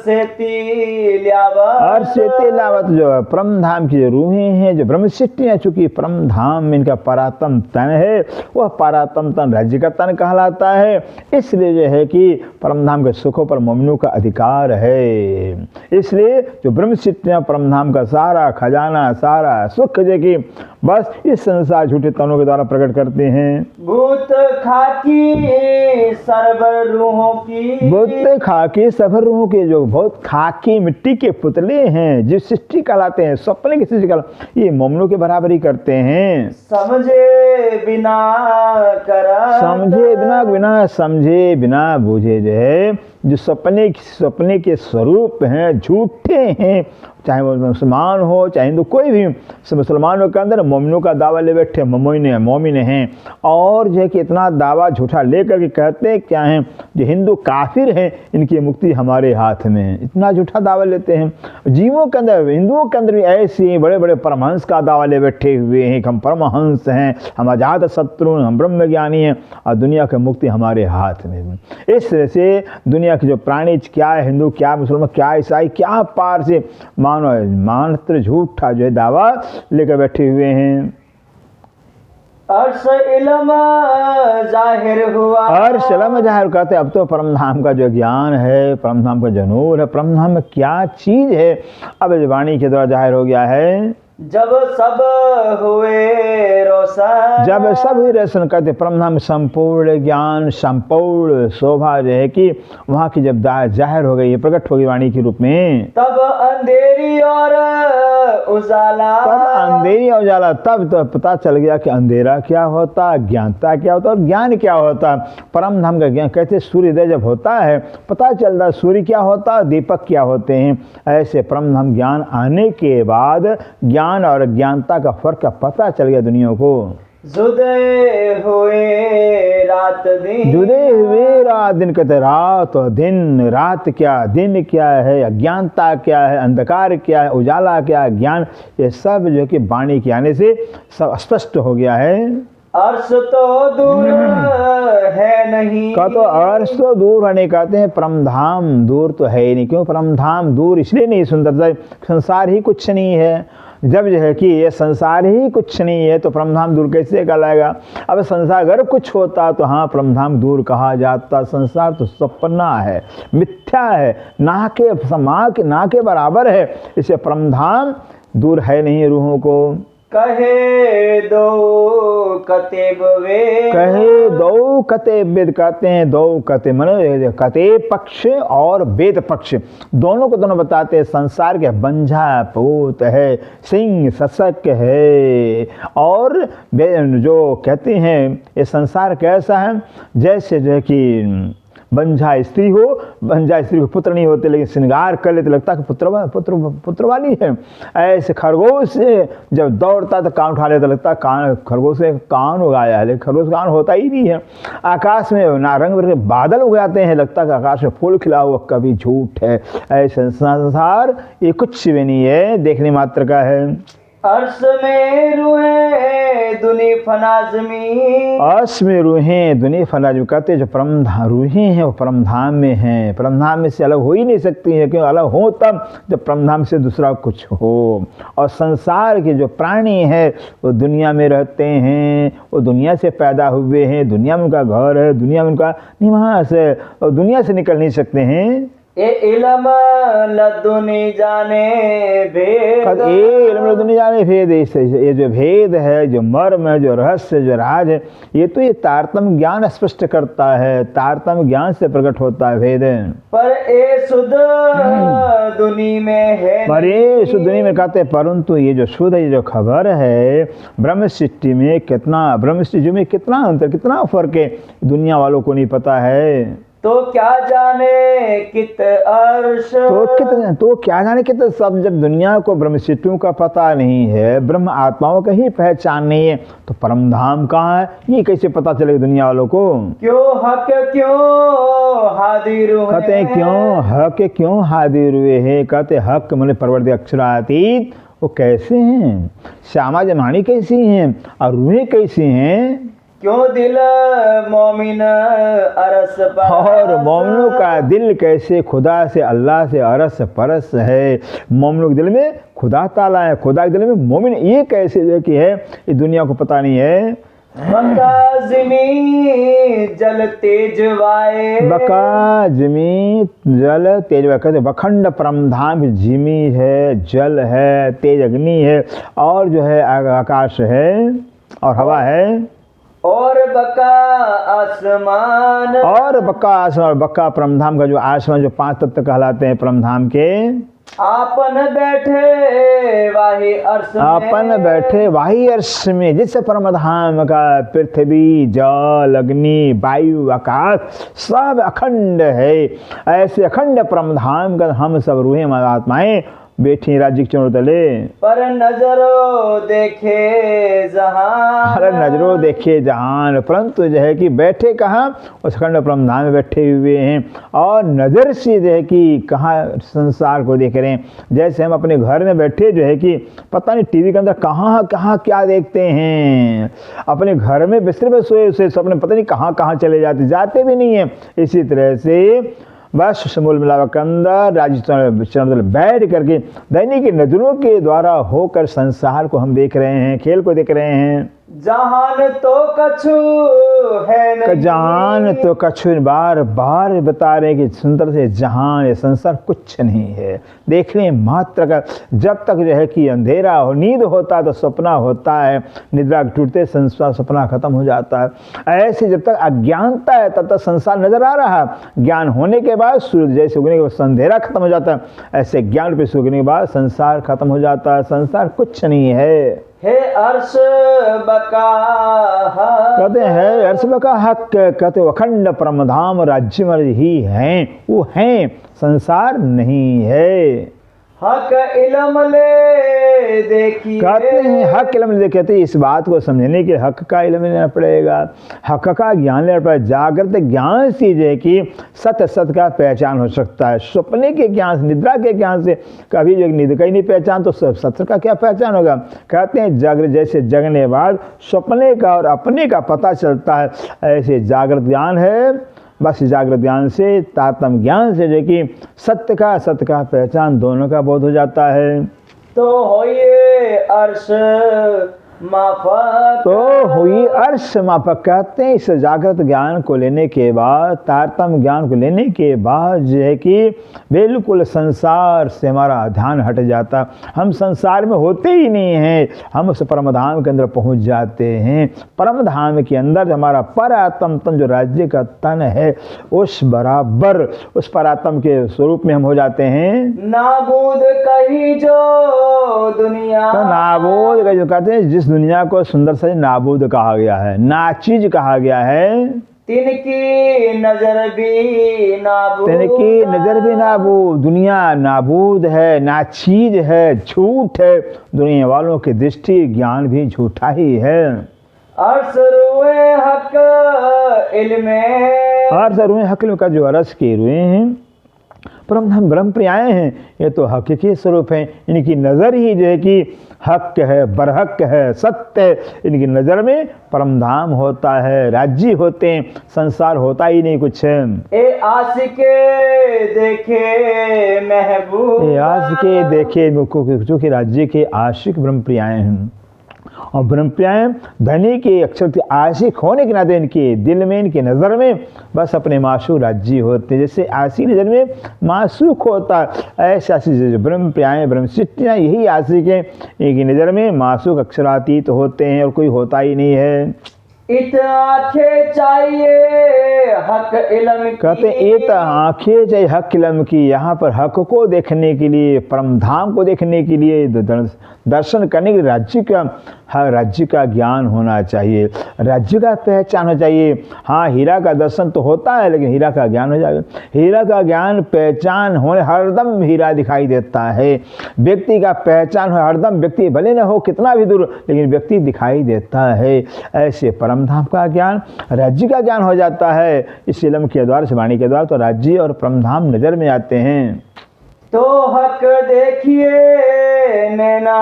से तिलावत, और से तिलावत जो परम धाम की जो रूहें हैं, जो ब्रह्म सृष्टियाँ, चूंकि परम धाम में इनका परातम तन है, वह परातम तन राज्य का तन कहलाता है। इसलिए जो है कि परम धाम के सुखों पर मोमिनों का अधिकार है। इसलिए जो ब्रह्म सृष्टियाँ, परम धाम का सारा खजाना, सारा सुख जो कि बस इस संसार झूठे तनों के द्वारा प्रकट करते हैं। भूत खाकी सरबर रूहों की, बहुत खाकी सफर रूहों के जो बहुत खाकी मिट्टी के पुतले हैं, जिस सृष्टि कहलाते हैं, सपने की सृष्टि कहलाते, ये मोमिनों के बराबरी करते हैं। समझे बिना करा, समझे बिना, बिना समझे बिना बूझे जो है, जो सपने के स्वरूप हैं, झूठे हैं, चाहे वो मुसलमान हो चाहे हिंदू, कोई भी मुसलमानों के अंदर मोमिनों का दावा ले बैठे, मोमिन हैं, और जो है कि इतना दावा झूठा लेकर के कहते हैं क्या हैं, जो हिंदू काफिर हैं, इनकी मुक्ति हमारे हाथ में है, इतना झूठा दावा लेते हैं। जीवों के अंदर, हिंदुओं के अंदर भी ऐसे बड़े बड़े परमहंस का दावा ले बैठे हुए हैं कि हम परमहंस हैं, हम अजात शत्रु, हम ब्रह्मज्ञानी हैं, और दुनिया की मुक्ति हमारे हाथ में है। इस तरह से दुनिया के जो प्राणी, क्या है हिंदू, क्या मुसलमान, क्या ईसाई, क्या पार से मात्र झूठा जो है दावा लेकर बैठे हुए हैं। अर्श इल्म जाहिर हुआ, अर्श इल्म जाहिर कहते हैं, अब तो परम धाम का जो ज्ञान है, परम धाम का जो नूर है, परम धाम में क्या चीज है, अब इस वाणी के द्वारा जाहिर हो गया है। जब सब हुए रोशन, जब सब ही रोशन कहते परम धाम संपूर्ण ज्ञान, संपूर्ण शोभा जो है कि वहाँ की जब जाहिर हो गई है, प्रकट हो गई वाणी के रूप में, तब अंधेरी और उजाला, तब अंधेरी और उजाला, तब तो पता चल गया कि अंधेरा क्या होता, ज्ञानता क्या होता और ज्ञान क्या होता। परम धाम का ज्ञान कहते सूर्योदय जब होता है पता चलता सूर्य क्या होता, दीपक क्या होते हैं। ऐसे परम धाम ज्ञान आने के बाद ज्ञान और अज्ञानता का फर्क का पता चल गया दुनिया को। जुदे हुए रात दिन, जुदे हुए रात दिन, कहते रात और दिन, रात क्या, दिन क्या है, अज्ञानता क्या है, अंधकार क्या है, उजाला क्या है, ज्ञान, ये सब जो कि वाणी के आने से सब स्पष्ट हो गया है। अर्श तो दूर है नहीं, का तो अर्श तो दूर है नहीं, कहते हैं परम धाम दूर तो है ही नहीं। क्यों परम धाम दूर इसलिए नहीं, सुंदरता, संसार ही कुछ नहीं है। जब जो है कि ये संसार ही कुछ नहीं है तो परमधाम दूर कैसे कहलाएगा। अब संसार अगर कुछ होता तो हाँ परमधाम दूर कहा जाता। संसार तो सपना है, मिथ्या है, ना के बराबर है। इसे परमधाम दूर है नहीं रूहों को। कहे दो कतेब वेद, कहे दो कते वेद, कहते हैं दो कते मन कते पक्ष और वेद पक्ष दोनों को दोनों बताते हैं। संसार के बंझा पूत है, सिंह सशक है, और जो कहते हैं ये संसार कैसा है, जैसे जो है कि बंझा स्त्री हो, बंझा स्त्री को पुत्र नहीं होते लेकिन श्रृंगार कर लेते, लगता है कि पुत्र वाली है। ऐसे खरगोश जब दौड़ता तो कान उठा लेता, लगता है कान, खरगोश से कान उगाया है, लेकिन खरगोश कान होता ही नहीं है। आकाश में नारंग बिरंगे बादल उगाते हैं, लगता है कि आकाश में फूल खिला हुआ, कभी झूठ है। ऐसे संसार ये कुछ भी नहीं है, देखने मात्र का है। अर्श में रूहें दुनी फनाजमी, अर्श में रूहें दुनी फनाजमी, कहते जो परमधाम रूहें हैं वो परमधाम में हैं, परमधाम में से अलग हो ही नहीं सकती हैं। क्यों अलग हो तब जब परमधाम से दूसरा कुछ हो। और संसार के जो प्राणी हैं वो दुनिया में रहते हैं, वो दुनिया से पैदा हुए हैं, दुनिया में उनका घर है, दुनिया में उनका निवास है, और दुनिया से निकल नहीं सकते हैं। ए इलम लदुनी जाने भेद। ये इल्म लदुनी जाने भेद, ये जो भेद है, जो मर्म है, जो रहस्य, जो राज है, ये तो ये तारतम्य ज्ञान स्पष्ट करता है, तारतम्य ज्ञान से प्रकट होता है भेद। पर ए शुद्ध दुनी में है, पर ये शुद्ध दुनिया में कहते हैं, परंतु ये जो शुद्ध, ये जो खबर है, ब्रह्म सृष्टि में कितना, ब्रह्म सृष्टि में कितना अंतर, कितना फर्क है, दुनिया वालों को नहीं पता है। तो क्या जाने कित अर्श। तो क्या जाने कितने सब, जब दुनिया को ब्रह्म सृष्टियों का पता नहीं है, ब्रह्म आत्माओं का ही पहचान नहीं है, तो परम धाम कहाँ है, ये कैसे पता चलेगा दुनिया वालों को। क्यों हक क्यों हादिर हुए। कहते हैं क्यों हक क्यों हादिर हुए हैं। कहते हक मैंने परवर्ती अक्षरातीत, वो कैसे हैं, श्यामा जमानी कैसी हैं और रूहें कैसी हैं। क्यों दिल मोमिन अरस परस। और मोमिनों का दिल कैसे खुदा से, अल्लाह से अरस परस है। मोमिनों के दिल में खुदा ताला है, खुदा के दिल में मोमिन, ये कैसे जो कि है, ये दुनिया को पता नहीं है। बका ज़मीं जल तेज वाए। बका जमी जल तेज वाए, कहते बखंड परमधाम, जिमी है, जल है, तेज अग्नि है, और जो है आकाश है और हवा है, और बका आसमान। और बक्का आसमान, बक्का परमधाम का जो आसमान, जो 5 तत्व कहलाते हैं परमधाम के। आपन बैठे वाही अर्श में। आपन बैठे वाही अर्श में, जिससे परमधाम का पृथ्वी, जल, अग्नि, वायु, आकाश सब अखंड है। ऐसे अखंड परमधाम का हम सब रूहें आत्माएं बैठी राज्य के चरणों तले। पर नजरो देखे जहान। अरे नजरों देखे जहान, परंतु जो है कि बैठे कहाँ, उस अखंड परमधाम में बैठे हुए हैं, और नज़र से जो है कि कहाँ संसार को देख रहे हैं। जैसे हम अपने घर में बैठे जो है कि पता नहीं टीवी के अंदर कहाँ कहाँ क्या देखते हैं, अपने घर में बिस्तर में सोए उसे सपने पता नहीं कहाँ कहाँ चले जाते भी नहीं है। इसी तरह से बस मूल मिलावा के अंदर राजस्थान बैठ करके दैनिक नजरों के द्वारा होकर संसार को हम देख रहे हैं, खेल को देख रहे हैं। जहान तो कछु है नहीं। जहान तो कछु, बार बार बता रहे हैं कि सुंदर से जहान, ये संसार कुछ नहीं है, देखने मात्र का। जब तक जो है कि अंधेरा हो, नींद होता है तो सपना होता है, निद्रा टूटते संसार सपना खत्म हो जाता है। ऐसे जब तक अज्ञानता है तब तक संसार नजर आ रहा है। ज्ञान होने के बाद सूर्य जैसे उगने के बाद अंधेरा खत्म हो जाता है, ऐसे ज्ञान पे उगने के बाद संसार खत्म हो जाता है। संसार कुछ नहीं है। हे अर्श बका हक। कहते हैं अर्श बका हक, कहते अखंड परमधाम राज्य में ही हैं, वो हैं, संसार नहीं है। हक इलम ले देखिए। कहते हैं हक इल्म ले, कहते हैं इस बात को समझने के हक का इल्म लेना पड़ेगा, हक का ज्ञान लेना पड़ेगा। जागृत ज्ञान से जो है कि सत्य सत्य का पहचान हो सकता है। सपने के ज्ञान से, निद्रा के ज्ञान से कभी जो नींद का ही नहीं पहचान, तो सत्य का क्या पहचान होगा। कहते हैं जागृत जैसे जगने बाद सपने का और अपने का पता चलता है, ऐसे जागृत ज्ञान है। बस जागृत ज्ञान से, तारतम्य ज्ञान से जो कि सत्य का पहचान दोनों का बोध हो जाता है। तो होइए अर्श माफक। तो हुई अर्श माफक। कहते हैं इस जागृत ज्ञान को लेने के बाद, तारतम्य ज्ञान को लेने के बाद जो है कि बिल्कुल संसार से हमारा ध्यान हट जाता, हम संसार में होते ही नहीं हैं, हम उस परमधाम के अंदर पहुंच जाते हैं। परमधाम के अंदर हमारा परात्म तन जो राज्य का तन है, उस बराबर उस परात्म के स्वरूप में हम हो जाते हैं। नाबूद कही जो दुनिया। तो नाबूद का जो कहते हैं, जिस दुनिया को सुंदर से नाबूद कहा गया है, नाचीज कहा गया है, तिनकी नजर भी नाबूद। तिनकी नजर भी नाबूद, दुनिया नाबूद है, नाचीज है, झूठ है, दुनिया वालों की दृष्टि ज्ञान भी झूठा ही है। अर्श रुए हक इल्मे। अर्श रुए हक का जो अरस के रुए हैं, परम ब्रह्म प्रियाए हैं, ये तो हकीकी स्वरूप हैं। इनकी नज़र ही जो है कि हक है, बरहक है, सत्य है। इनकी नज़र में परमधाम होता है, राज्य होते हैं, संसार होता ही नहीं कुछ है। ए आशिके देखे महबूब। ए आशिके देखे, चूँकि राज्य के आशिक ब्रह्म प्रियाए हैं, और ब्रह्मप्राय धनी के अक्षर के आशिक होने के नाते इनके दिल में, इनकी नज़र में बस अपने माशूक राज्य होते हैं। जैसे आशिक नज़र में माशूक होता है, ऐसे आशिक ब्रह्मप्राय ब्रह्मशिष्टियाँ यही आशिक हैं, इनकी नज़र में माशूक अक्षरातीत होते हैं और कोई होता ही नहीं है। इत आंखें चाहिए हक इल्म की। कहते इत आंखें चाहिए हक इल्म की, यहाँ पर हक को देखने के लिए, परम धाम को देखने के लिए, दर्शन करने के लिए राज्य का ज्ञान होना चाहिए, राज्य का पहचान हो चाहिए। हाँ, हीरा का दर्शन तो होता है लेकिन हीरा का ज्ञान हो जाएगा। हीरा का ज्ञान पहचान होने हरदम हीरा दिखाई देता है। व्यक्ति का पहचान हो हरदम, व्यक्ति भले न हो कितना भी दूर लेकिन व्यक्ति दिखाई देता है। ऐसे परम धाम का ज्ञान, राज्य का ज्ञान हो जाता है इस इल्म के द्वारा, इस वाणी के द्वारा। तो राज्य और परम धाम नज़र में आते हैं। तो हक देखिए नैना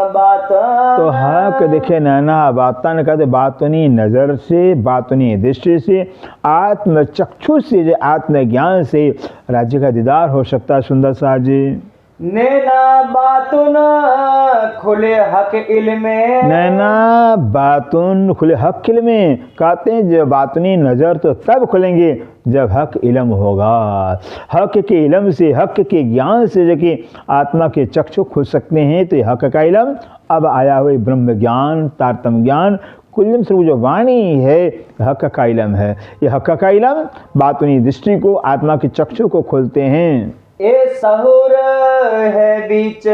बातन। तो हक देखे नैना बातन, कहते बातनी नज़र से, बातनी दृष्टि से, आत्म चक्षु से, आत्मज्ञान से राज्य का दीदार हो सकता है। सुंदर सा जी, नैना बातुन खुले हक इल्मे। नैना बातुन खुले हक इल्मे, कहते हैं जब बातनी नज़र तो तब खुलेंगे जब हक इल्म होगा। हक के इल्म से, हक के ज्ञान से जो कि आत्मा के चक्षु खुल सकते हैं। तो हक का इल्म अब आया हुआ ब्रह्म ज्ञान, तारतम ज्ञान, कुल्लम स्वरूप जो वाणी है हक का इल्म है। ये हक का इल्म बातनी दृष्टि को, आत्मा के चक्षु को खोलते हैं। ए सहूर है बीच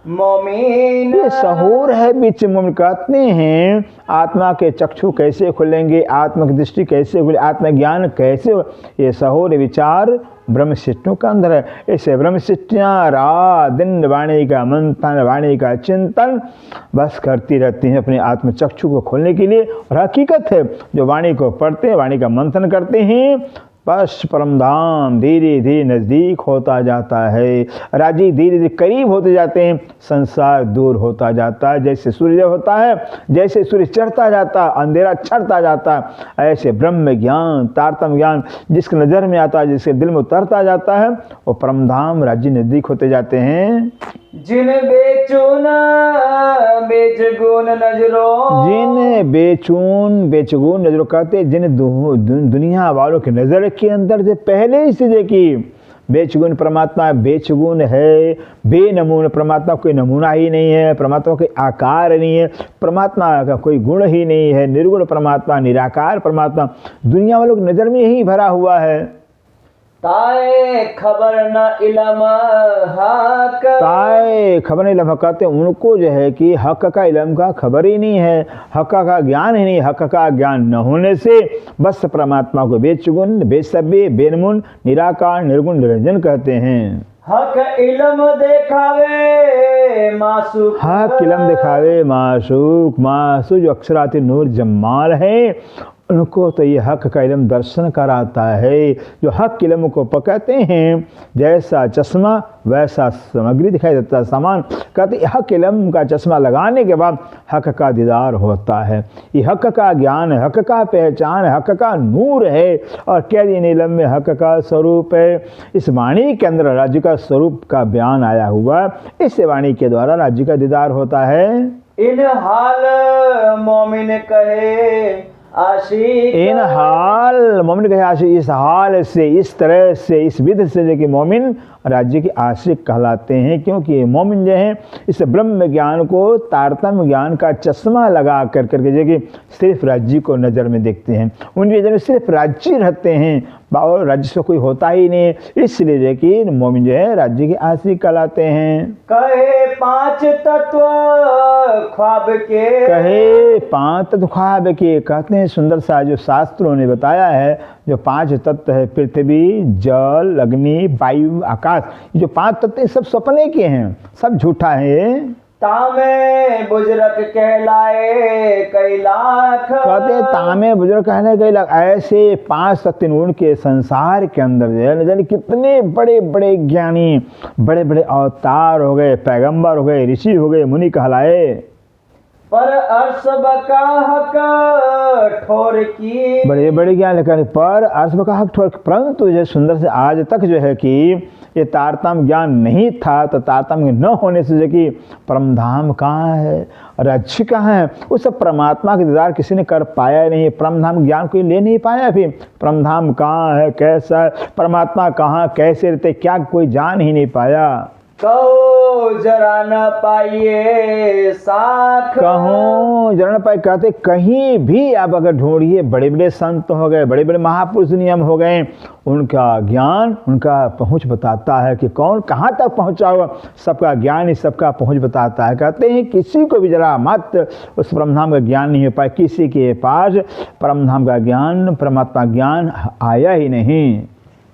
मोमिन। ये सहूर है बीच मोमिन, कहते हैं आत्मा के चक्षु कैसे खुलेंगे, आत्मा की दृष्टि कैसे खुले, आत्मज्ञान कैसे हो। ये सहूर विचार ब्रह्मशिष्टियों का अंदर है। ऐसे ब्रह्मशिष्टियाँ रात दिन वाणी का मंथन, वाणी का चिंतन बस करती रहती हैं अपने आत्मचक्षु को खोलने के लिए। और हकीकत है जो वाणी को पढ़ते हैं, वाणी का मंथन करते हैं, बस परमधाम धीरे धीरे नज़दीक होता जाता है, राज्य धीरे धीरे करीब होते जाते हैं, संसार दूर होता जाता है। जैसे सूर्य होता है, जैसे सूर्य चढ़ता जाता, अंधेरा छढ़ता जाता, ऐसे ब्रह्म ज्ञान, तारतम ज्ञान जिसके नज़र में आता है, जिसके दिल में उतरता जाता है, वो परमधाम राज्य नज़दीक होते जाते हैं। जिन बेचून बेचगुन नजरों। जिन बेचगुन नजरों, कहते जिन दुनिया वालों की नज़र के अंदर से पहले से देखिए बेचगुन परमात्मा बेचगुन है, बेनमून परमात्मा कोई नमूना ही नहीं है, परमात्मा कोई आकार नहीं है, परमात्मा का कोई गुण ही नहीं है, निर्गुण परमात्मा, निराकार परमात्मा दुनिया वालों की नज़र में यही भरा हुआ है। ताए खबर न इलम हक। ताए खबर नहीं इलम, कहते उनको जो है कि हक का इलम का खबर ही नहीं है, हक का ज्ञान ही नहीं। हक का ज्ञान न होने से बस परमात्मा को बेचगुन, बेसब्य, बेनमुन, निराकार, निर्गुण, निरंजन कहते हैं। हक इल्म देखावे मासूक। हक इल्म दिखावे माशूक, माशूक जो अक्षराती नूर जमाल है उनको तो ये हक का इल्म दर्शन कराता है। जो हक इल्म को पकड़ते हैं जैसा चश्मा वैसा सामग्री दिखाई देता है, सामान। कहते हक इल्म का चश्मा लगाने के बाद हक का दीदार होता है। ये हक का ज्ञान है, हक का पहचान है, हक का नूर है। और क्या दिन इल्म में हक का स्वरूप है। इस वाणी के अंदर राज्य का स्वरूप का बयान आया हुआ, इस वाणी के द्वारा राज्य का दीदार होता है। इन हाल मोमिन कहे आशिक। इन हाल मोमिन कहे आशिक, इस हाल से, इस तरह से, इस विध से जो कि मोमिन राज्य के आशिक कहलाते हैं। क्योंकि मोमिन जो हैं इस ब्रह्म ज्ञान को, तारतम्य ज्ञान का चश्मा लगा कर करके जो कि सिर्फ राज्य को नज़र में देखते हैं, उनकी नज़र में सिर्फ राज्य रहते हैं और राज्य से कोई होता ही नहीं। इसलिए जो कि मोमिन जो है राज्य के आशिक कहलाते हैं। कहे पांच तत्व ख्वाब के। कहे पांच तत्व ख्वाब के, कहते हैं सुंदर सा जो शास्त्रों ने बताया है, जो पांच तत्व है पृथ्वी, जल, अग्नि, वायु, आकाश, जो पांच तत्व सब सपने के हैं, सब झूठा है। तामे बुजुर्ग कहलाए कई लाख। कहते तामे बुजुर्ग कहने कई लाख। ऐसे पांच सत्यगुण के संसार के अंदर जो है न जाने कितने बड़े बड़े ज्ञानी, बड़े बड़े अवतार हो गए, पैगंबर हो गए, ऋषि हो गए, मुनि कहलाए। पर अर्शब का हक ठोर की। बड़े बड़े ज्ञान लेकर पर अर्शब का हक ठोर, परंतु जो सुंदर से आज तक जो है कि ये तारतम्य ज्ञान नहीं था तो तारतम्य न होने से जो कि परम धाम कहाँ है, राज्य कहाँ है, उस परमात्मा के दीदार किसी ने कर पाया नहीं। परम धाम ज्ञान कोई ले नहीं पाया। फिर परम धाम कहाँ है, कैसा है, परमात्मा कहाँ कैसे रहते क्या कोई जान ही नहीं पाया। कहो जरा न पाइए साख, कहो जरा न पाइए कहते कहीं भी आप अगर ढूंढिए, बड़े बड़े संत हो गए, बड़े बड़े महापुरुष नियम हो गए, उनका ज्ञान उनका पहुंच बताता है कि कौन कहाँ तक पहुंचा हुआ, सबका ज्ञान ही सबका पहुंच बताता है। कहते हैं किसी को भी जरा मात्र उस परमधाम का ज्ञान नहीं हो पाया, किसी के पास परमधाम का ज्ञान परमात्मा ज्ञान आया ही नहीं।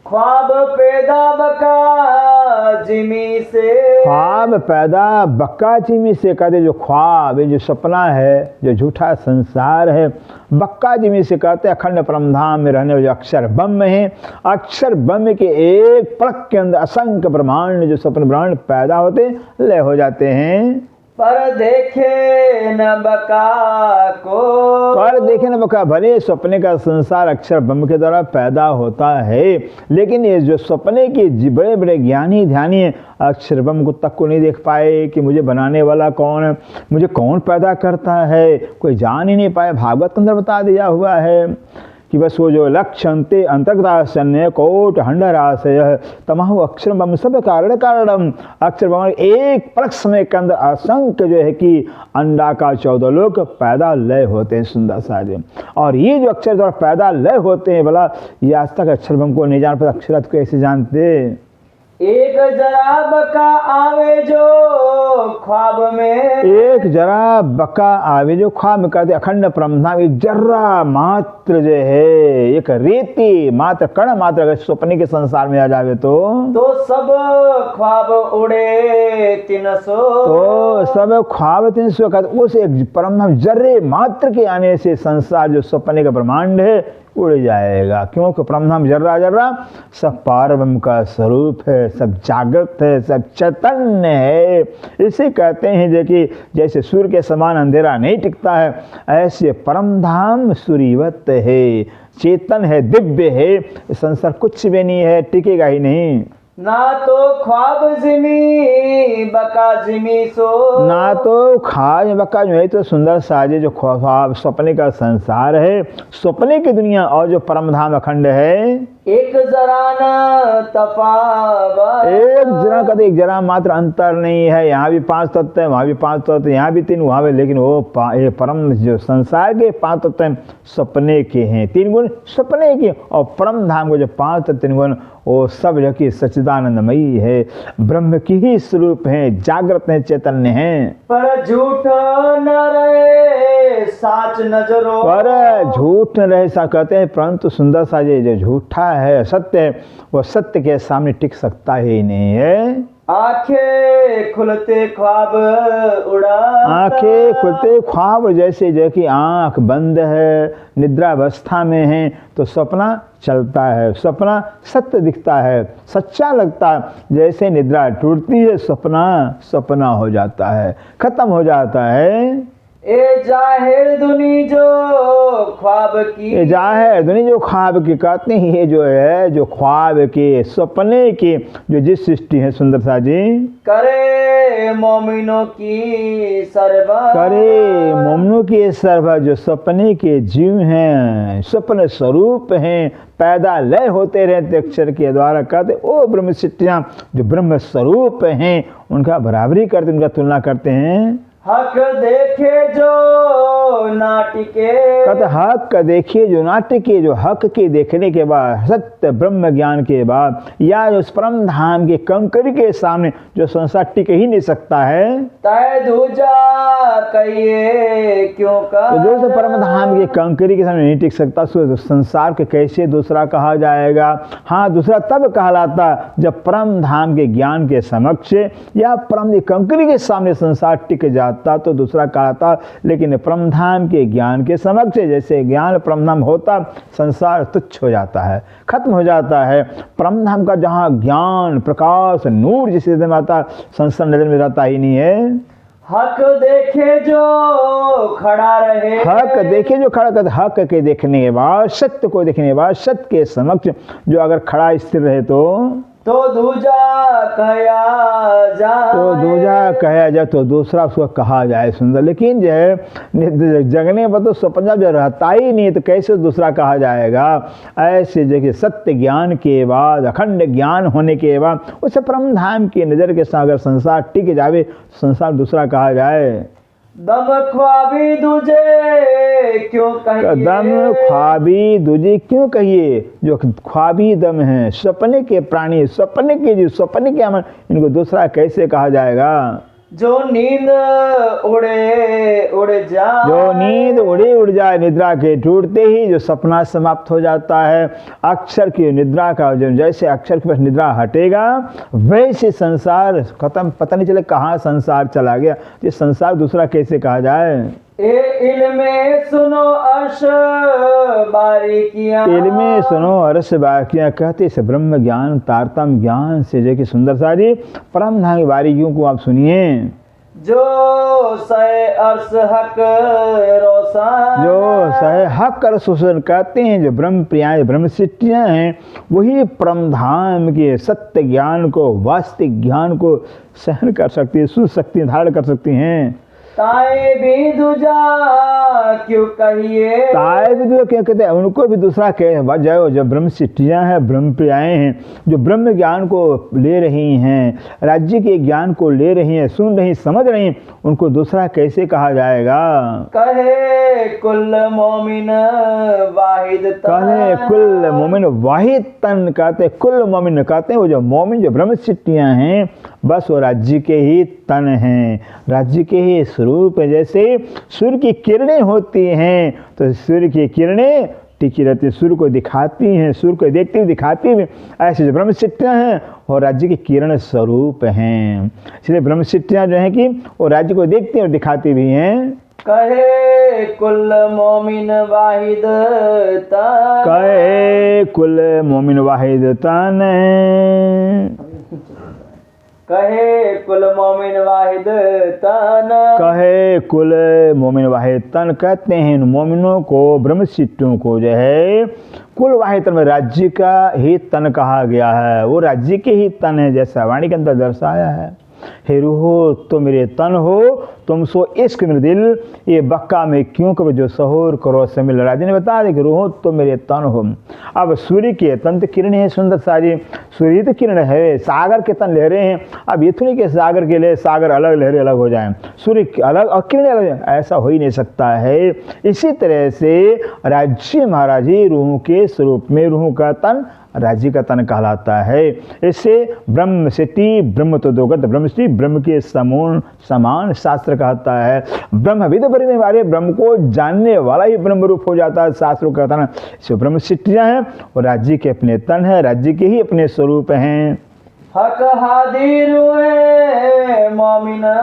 ख्वाब पैदा बका जिमी से, ख्वाब पैदा बक्का जिमी से कहते जो ख्वाब जो सपना है, जो झूठा संसार है, बक्का जिमी से कहते अखंड परमधाम में रहने वाले अक्षर ब्रह्म है। अक्षर ब्रह्म के एक पलक के अंदर असंख्य ब्रह्मांड जो सपन ब्रह्मांड पैदा होते लय हो जाते हैं। पर देखे न बका को, पर देखे न बका, भले सपने का संसार अक्षर ब्रह्म के द्वारा पैदा होता है, लेकिन ये जो सपने के बड़े बड़े ज्ञानी ध्यानी अक्षर ब्रह्म को तक को नहीं देख पाए कि मुझे बनाने वाला कौन है, मुझे कौन पैदा करता है, कोई जान ही नहीं पाए। भागवत के अंदर बता दिया हुआ है कि बस वो जो लक्ष्यंते अंतर्गताशन्य कोट हंडराशय तमाहु अक्षर ब्रह्म सब कारण कारणम। अक्षर ब्रह्म एक पलक समय के अंदर असंख्य जो है कि अंडा का 14 लोक पैदा लय होते हैं। सुंदर साजे, और ये जो अक्षर द्वारा पैदा लय होते हैं, भला ये आज तक अक्षर ब्रह्म को नहीं जान पाते, अक्षरात को कैसे जानते। एक जरा बका आवे जो ख्वाब में, एक जरा बका आवे जो ख्वाब में कहते अखंड परमधाम, एक जर्रा मात्र जो है, एक रेती मात्र कण मात्र अगर सपने के संसार में आ जावे तो सब ख्वाब उड़े 300, तो सब ख्वाब 300 कहते उस एक परमधाम जर्रे मात्र के आने से संसार जो सपने का ब्रह्मांड है उड़ जाएगा। क्योंकि परमधाम जर्रा जर्रा सब पारब्रह्म का स्वरूप है, सब जागृत है, सब चैतन्य है। इसे कहते हैं जो कि जैसे सूर्य के समान अंधेरा नहीं टिकता है, ऐसे परमधाम सूर्यवत है, चेतन है, दिव्य है। संसार कुछ भी नहीं है, टिकेगा ही नहीं। ना तो ख्वाब जिमी बका जिमी सो, ना तो ख्वाब बका जो है तो सुंदर साजे जो ख्वाब सपने का संसार है, सपने की दुनिया, और जो परमधाम अखंड है एक जरा न तफावत, एक जरा कहते एक जरा मात्र अंतर नहीं है। यहाँ भी 5 तत्व है, वहाँ भी 5 तत्व, यहाँ भी 3 वहाँ भी, लेकिन वो ये परम जो संसार के 5 तत्व हैं सपने के हैं, 3 गुण सपने के, और परम धाम को जो 5 तत्व 3 गुण वो सब जो कि सच्चिदानंदमयी है, ब्रह्म की ही स्वरूप है, जागृत है, चैतन्य है। पर झूठ न रहे साच नजरो, पर झूठ न रहे सा कहते हैं, परंतु सुंदर सा जो झूठा है सत्य है, वो सत्य के सामने टिक सकता ही नहीं है। आंखें खुलते ख्वाब उड़ा, आंखें खुलते ख्वाब जैसे जो कि आंख बंद है, निद्रावस्था में है, तो सपना चलता है, सपना सत्य दिखता है, सच्चा लगता है। जैसे निद्रा टूटती है, सपना सपना हो जाता है, खत्म हो जाता है। ए जाहिर दुनी जो ख्वाब की, ये जाहिर दुनिया जो ख्वाब की कहते हैं, ये जो है जो ख्वाब के सपने की जो जिस सृष्टि है सुंदर सा जी, करे मोमिनों की सरबा, करे मोमनों की सर्व जो सपने के जीव हैं, सपने स्वरूप हैं, पैदा लय होते रहते अक्षर के द्वारा कहते ओ ब्रह्म सृष्टियाँ जो ब्रह्म स्वरूप हैं, उनका बराबरी करते, उनका तुलना करते हैं। हक देखे जो नाटिके, कहते हक देखिए जो नाटिके, जो हक के देखने के बाद, सत्य ब्रह्म ज्ञान के बाद, या उस परम धाम के कंकरी के सामने जो संसार टिक ही नहीं सकता है, तय दूजा कहिए क्यों का, तो जो परम धाम के कंकरी के सामने नहीं टिक सकता, तो संसार के कैसे दूसरा कहा जाएगा। हाँ, दूसरा तब कहलाता जब परम धाम के ज्ञान के समक्ष या परम कंकरी के सामने संसार टिक जाता तो दूसरा कहता, लेकिन परमधाम के ज्ञान के समक्ष जैसे ज्ञान परमधाम होता, संसार तुच्छ हो जाता है, खत्म हो जाता है। परमधाम का जहाँ ज्ञान प्रकाश नूर जिसे में आता, संसार नजर में रहता ही नहीं है। हक देखे जो खड़ा रहे, हक देखे जो खड़ा कर, हक के देखने के बाद, सत्य को देखने के बाद, सत्य के समक्ष जो अगर खड़ा स्थिर रहे तो तो दूजा कहा जाए, तो दूजा कहा जाए तो दूसरा उसको कहा जाए सुंदर। लेकिन जो है जगने पर तो स्वप्न जो रहता ही नहीं तो कैसे दूसरा कहा जाएगा। ऐसे जगह सत्य ज्ञान के बाद, अखंड ज्ञान होने के बाद उस परम धाम की नज़र के साथ अगर संसार टिक जावे, संसार दूसरा कहा जाए। दम ख्वाबी दूजे क्यों कहिए, दम ख्वाबी दूजे क्यों कहिए। जो ख्वाबी दम है, सपने के प्राणी, सपने के जीव, सपने के अमन, इनको दूसरा कैसे कहा जाएगा। जो नींद उड़े उड़ जाए, जो नींद उड़े उड़ जाए, निद्रा के टूटते ही जो सपना समाप्त हो जाता है। अक्षर की निद्रा का जो जैसे अक्षर के पास निद्रा हटेगा वैसे संसार खत्म, पता नहीं चले कहाँ संसार चला गया। ये संसार दूसरा कैसे कहा जाए। ए इल्मे सुनो अर्श बारीकियां, इल्मे सुनो अर्श बारीकियां कहते इस ब्रह्म ज्ञान तारतम ज्ञान से जो कि सुंदर सारी परम धाम की बारीकियों को आप सुनिए। जो सहे अर्श हक रोशन, जो सहे हक अर्श रोशन कहते हैं, जो ब्रह्म प्रियाएं ब्रह्म सृष्टियाँ हैं वही परम धाम के सत्य ज्ञान को, वास्तविक ज्ञान को सहन कर सकती है, सुन सकती हैं, धारण कर सकती हैं। ताए भी दूजा क्यों कहिए, ताए भी दूजा क्यों कहते हैं, उनको भी दूसरा कह जाओ। जो ब्रह्म सृष्टियाँ हैं, ब्रह्म प्रियाएं हैं, जो ब्रह्म ज्ञान को ले रही हैं, राज्य के ज्ञान को ले रही हैं, सुन रही, समझ रही, उनको दूसरा कैसे कहा जाएगा। कहे कुल मोमिन वाहिद तन, कहे कुल मोमिन वाहिद तन कहते, कुल मोमिन कहते हैं वो जो मोमिन जो ब्रह्म सृष्टियाँ हैं बस वो राज्य के ही तन हैं, राज्य के ही स्वरूप है। जैसे सूर्य की किरणें होती हैं तो सूर्य की किरणें टिकी रहती, सूर्य को दिखाती हैं, सूर्य को देखती हुई दिखाती हैं। ऐसे जो ब्रह्म सृष्टियाँ हैं और राज्य के किरण स्वरूप हैं, इसलिए ब्रह्म सृष्टियाँ जो हैं कि वो राज्य को देखती हैं और दिखाती भी हैं। कहे कुल मोमिन वाहिद तन, कहे कुल मोमिन वाहिद तन, कहे कुल मोमिन वाहिद तन, कहे कुल मोमिन वाहिद तन कहते हैं इन मोमिनों को, ब्रह्म सृष्टियों को जो है कुल वाहिद तन में राज्य का ही तन कहा गया है। वो राज्य के ही तन है, जैसा वाणी के अंदर दर्शाया है। हे रूहो तो मेरे तन हो, तुम सो इश्क मेरे दिल, ये बक्का में क्यों करो जो सहूर करो से मिल। राजा ने बता दे कि रूहो तो मेरे तन हो। अब सूर्य की तन तो किरण है सुंदर सारी, सूर्य तो किरण है, सागर के तन लहरें हैं। अब ये थोड़ी के सागर के लिए सागर अलग लहरें अलग हो जाएं, सूर्य अलग और किरणें अलग, ऐसा हो ही नहीं सकता है। इसी तरह से राज्य महाराज जी रूह के स्वरूप में, रूह का तन राज्य का तन कहलाता है। इससे ब्रह्म सिद्धि, ब्रह्म तो दोगत ब्रह्म सिद्धि, ब्रह्म के समान शास्त्र कहता है। ब्रह्मविद बनने वाले, ब्रह्म को जानने वाला ही ब्रह्म रूप हो जाता है, शास्त्रों का तन। इससे ब्रह्म सिद्धियाँ हैं और राज्य के अपने तन है, राज्य के ही अपने स्वरूप हैं। हक हादी रूहे मोमिना,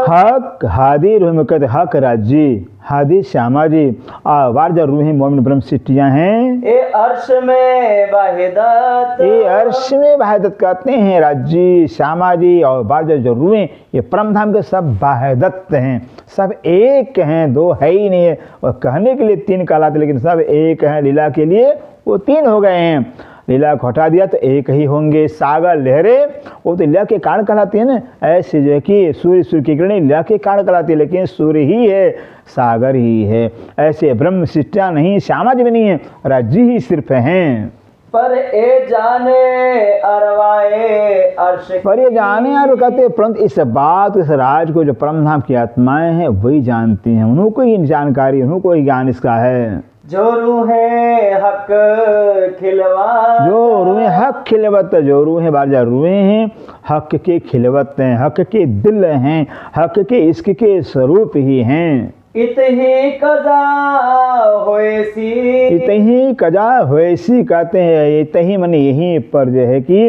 हक हादी रूह में कहते हक राज्य, हादी श्यामा जी, वारजा रूहें मोमिन ब्रह्म सृष्टियाँ हैं। ए अर्श में वाहिदत, ये अर्श में वाहिदत कहते हैं राज्य श्यामा जी और वारजा जो रूहें, ये परम धाम के सब वाहिदत हैं, सब एक हैं, दो है ही नहीं है। और कहने के लिए तीन कहलाते लेकिन सब एक हैं, लीला के लिए वो तीन हो गए हैं। लीला को हटा दिया तो एक ही होंगे। सागर लहरें वो तो लीला के कारण कहलाती है ना, ऐसे जो है कि सूर्य की किरणें लीला के कारण कहलाती है, लेकिन सूर्य ही है, सागर ही है। ऐसे ब्रह्म सृष्टियाँ नहीं, श्यामा जी भी नहीं है, राज्य ही सिर्फ हैं। पर ए जाने अरवाए अर्श, पर ये जाने यार कहते हैं, परंतु इस बात, इस राज को जो परम धाम की आत्माएं हैं वही जानती हैं, उन्हों को ही जानकारी, उन्हों को ही ज्ञान इसका है। जो रूहें हक खिलवा, जो रूहें हक खिलवत, जो रूहें बारजा रूहें हैं हक के खिलवत हैं, हक के दिल हैं, हक के इश्क के स्वरूप ही हैं। इतही कजा होएसी, इतही कजा होएसी कहते हैं, इतही माने यहीं पर जो है कि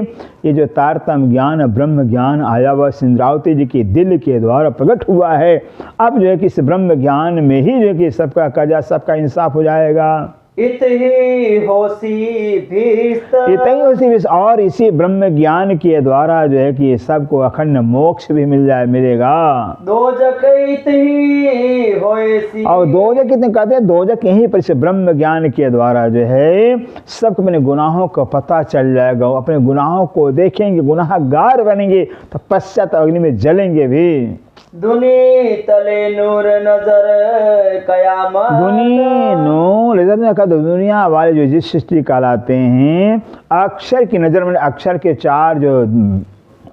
ये जो तारतम ज्ञान ब्रह्म ज्ञान आया वह सिंद्रावती जी के दिल के द्वारा प्रकट हुआ है। अब जो है कि इस ब्रह्म ज्ञान में ही जो है कि सबका कजा, सबका इंसाफ हो जाएगा। इतही होसी भीस्त, इतही होसी भीस्त, और इसी ब्रह्म ज्ञान के द्वारा जो है कि सबको अखंड मोक्ष भी मिलेगा। दो जक इतही होए होएसी। और दोजक कितने कहते हैं, दोजक यहीं पर से ब्रह्म ज्ञान के द्वारा जो है सबको अपने गुनाहों का पता चल जाएगा, अपने गुनाहों को देखेंगे, गुनाहगार बनेंगे तो पश्चात अग्नि में जलेंगे भी। दुनी तले नूर नजर कयामत। दुनिया वाले जो जिस सृष्टि कहलाते हैं, अक्षर की नज़र में अक्षर के चार जो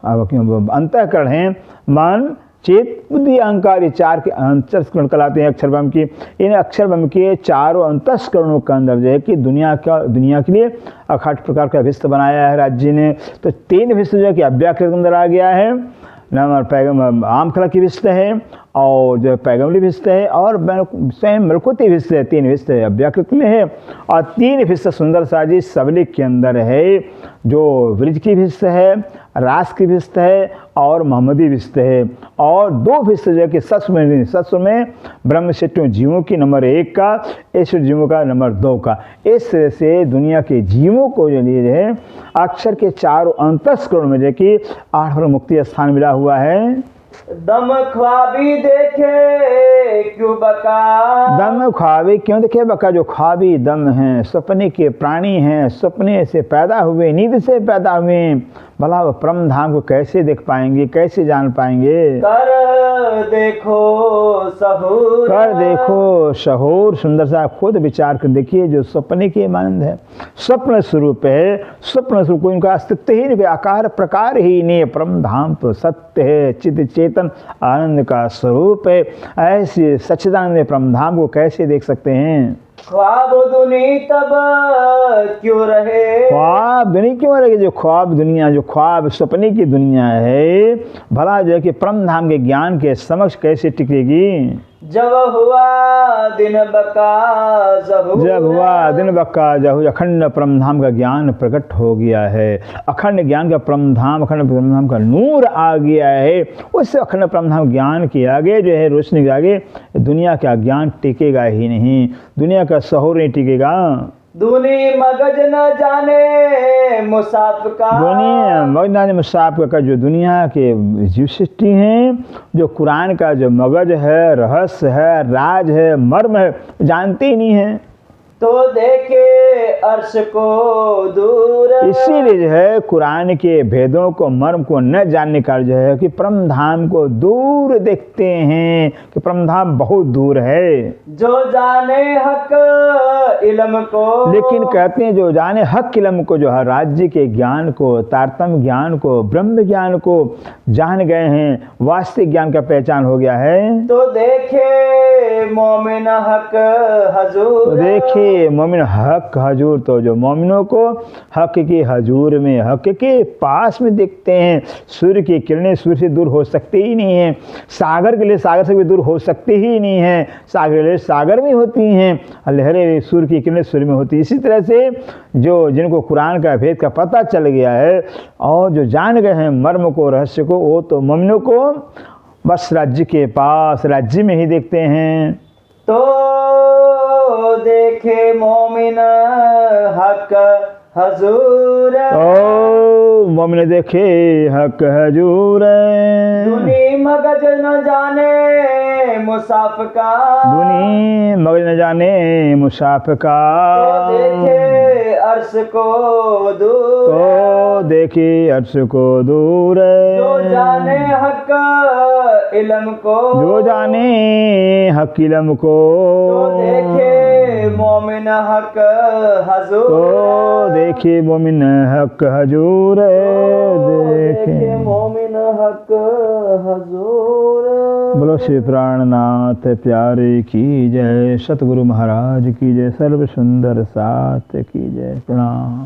अंतःकरण हैं, मन चित बुद्धि अहंकार, ये चार के अंतःकरण कहलाते हैं अक्षर ब्रह्म की। इन अक्षर ब्रह्म के चारों अंतःकरणों के अंदर जो है कि दुनिया के लिए 8 प्रकार का विस्त बनाया है राज्य ने। तो 3 विस्त जो है कि अव्याकृत के अंदर आ गया है, नंबर आम खला की विस्त है और जो पैगम्बरी विस्त है और स्वयं मलकुती विस्त है। 3 विस्त है अव्याकृत में है और 3 विस्त सुंदर साजी सबलिक के अंदर है, जो वृज की विस्त है, रास की विस्त है और मोहम्मदी विस्त है। और 2 विस्त जो है कि सत्सु में ब्रह्मशिष्टों जीवों की नंबर 1 का, ईश्वर जीवों का नंबर 2 का। इस तरह से दुनिया के जीवों को जो लिए है अक्षर के चारों अंतःकरण में जो कि 8 मुक्ति स्थान मिला हुआ है। दम ख्वाबी देखे क्यों बका। दम ख्वाबी क्यों देखे बका, जो ख्वाबी दम हैं, सपने के प्राणी हैं, सपने से पैदा हुए, नींद से पैदा हुए, भला वो परम धाम को कैसे देख पाएंगे, कैसे जान पाएंगे। कर देखो सहूर। कर देखो शहूर, सुंदर सा खुद विचार कर देखिए, जो सपने के मानंद है, स्वप्न स्वरूप है, स्वप्न स्वरूप कोई उनका अस्तित्व ही नहीं, आकार प्रकार ही नहीं, परम धाम तो सत्य है, चित चेतन आनंद का स्वरूप है। ऐसे सच्चिदानंद परम धाम को कैसे देख सकते हैं। ख्वाब दुनी तब क्यों रहे। ख्वाब दुनिया क्यों रहे, जो ख्वाब दुनिया, जो ख्वाब सपने की दुनिया है, भला जो है कि परम धाम के ज्ञान के समक्ष कैसे टिकेगी। जब हुआ दिन बका जहूर। जब हुआ दिन बका जहूर, अखंड परम धाम का ज्ञान प्रकट हो गया है, अखंड ज्ञान का परम धाम, अखंड परम धाम का नूर आ गया है। उस अखंड परम धाम ज्ञान के आगे जो है, रोशनी के आगे दुनिया का ज्ञान टिकेगा ही नहीं, दुनिया का शहूर नहीं टिकेगा। दुनी मगज न जाने मुसाफ का। दुनिया मगज न जाने मुसाफ का, जो दुनिया के जीव सृष्टि हैं, जो कुरान का जो मगज है, रहस्य है, राज है, मर्म है, जानते ही नहीं है। तो देखे अर्श को दूर। इसीलिए जो है कुरान के भेदों को, मर्म को न जानने का जो है कि परम धाम को दूर देखते हैं कि परम धाम बहुत दूर है। जो जाने हक इल्म को। लेकिन कहते हैं जो जाने हक इल्म को, जो है राज्य के ज्ञान को, तारतम्य ज्ञान को, ब्रह्म ज्ञान को जान गए हैं, वास्तविक ज्ञान का पहचान हो गया है। तो देखे मोमिन हक हजूर। तो देखे मोमिन हक हजूर, तो जो मोमिनों को हक के हजूर में, हक के पास में देखते हैं। सूर्य की किरणें सूर्य से दूर हो सकती ही नहीं है, सागर के लिए सागर से भी दूर हो सकती ही नहीं है, सागर के लिए सागर में होती हैं, लहरें सूर्य की किरणें सूर्य में होती है। इसी तरह से जो जिनको कुरान का भेद का पता चल गया है और जो जान गए हैं मर्म को, रहस्य को, वो तो मोमिनों को बस राज्य के पास, राज्य में ही देखते हैं। तो देखे मोमिन हक हजूर। ओ मोमिन देखे हक हजूर। दुनी मगज न जाने मुसाफ का। दुनी मगज न जाने मुसाफ का। तो देखे अर्श को दूर। तो देखे अर्श को दूर। जो जाने हक इल्म को। जो जाने हक इल्म को। तो देखे मोमिन हक हजूर। तो देखे मोमिन हक हजूर। देखे मोमिन हक हजूर। बोलो श्री प्राणनाथ प्यारे की जय, सतगुरु महाराज की जय, सर्व सुंदर साथ की जय। प्रणाम।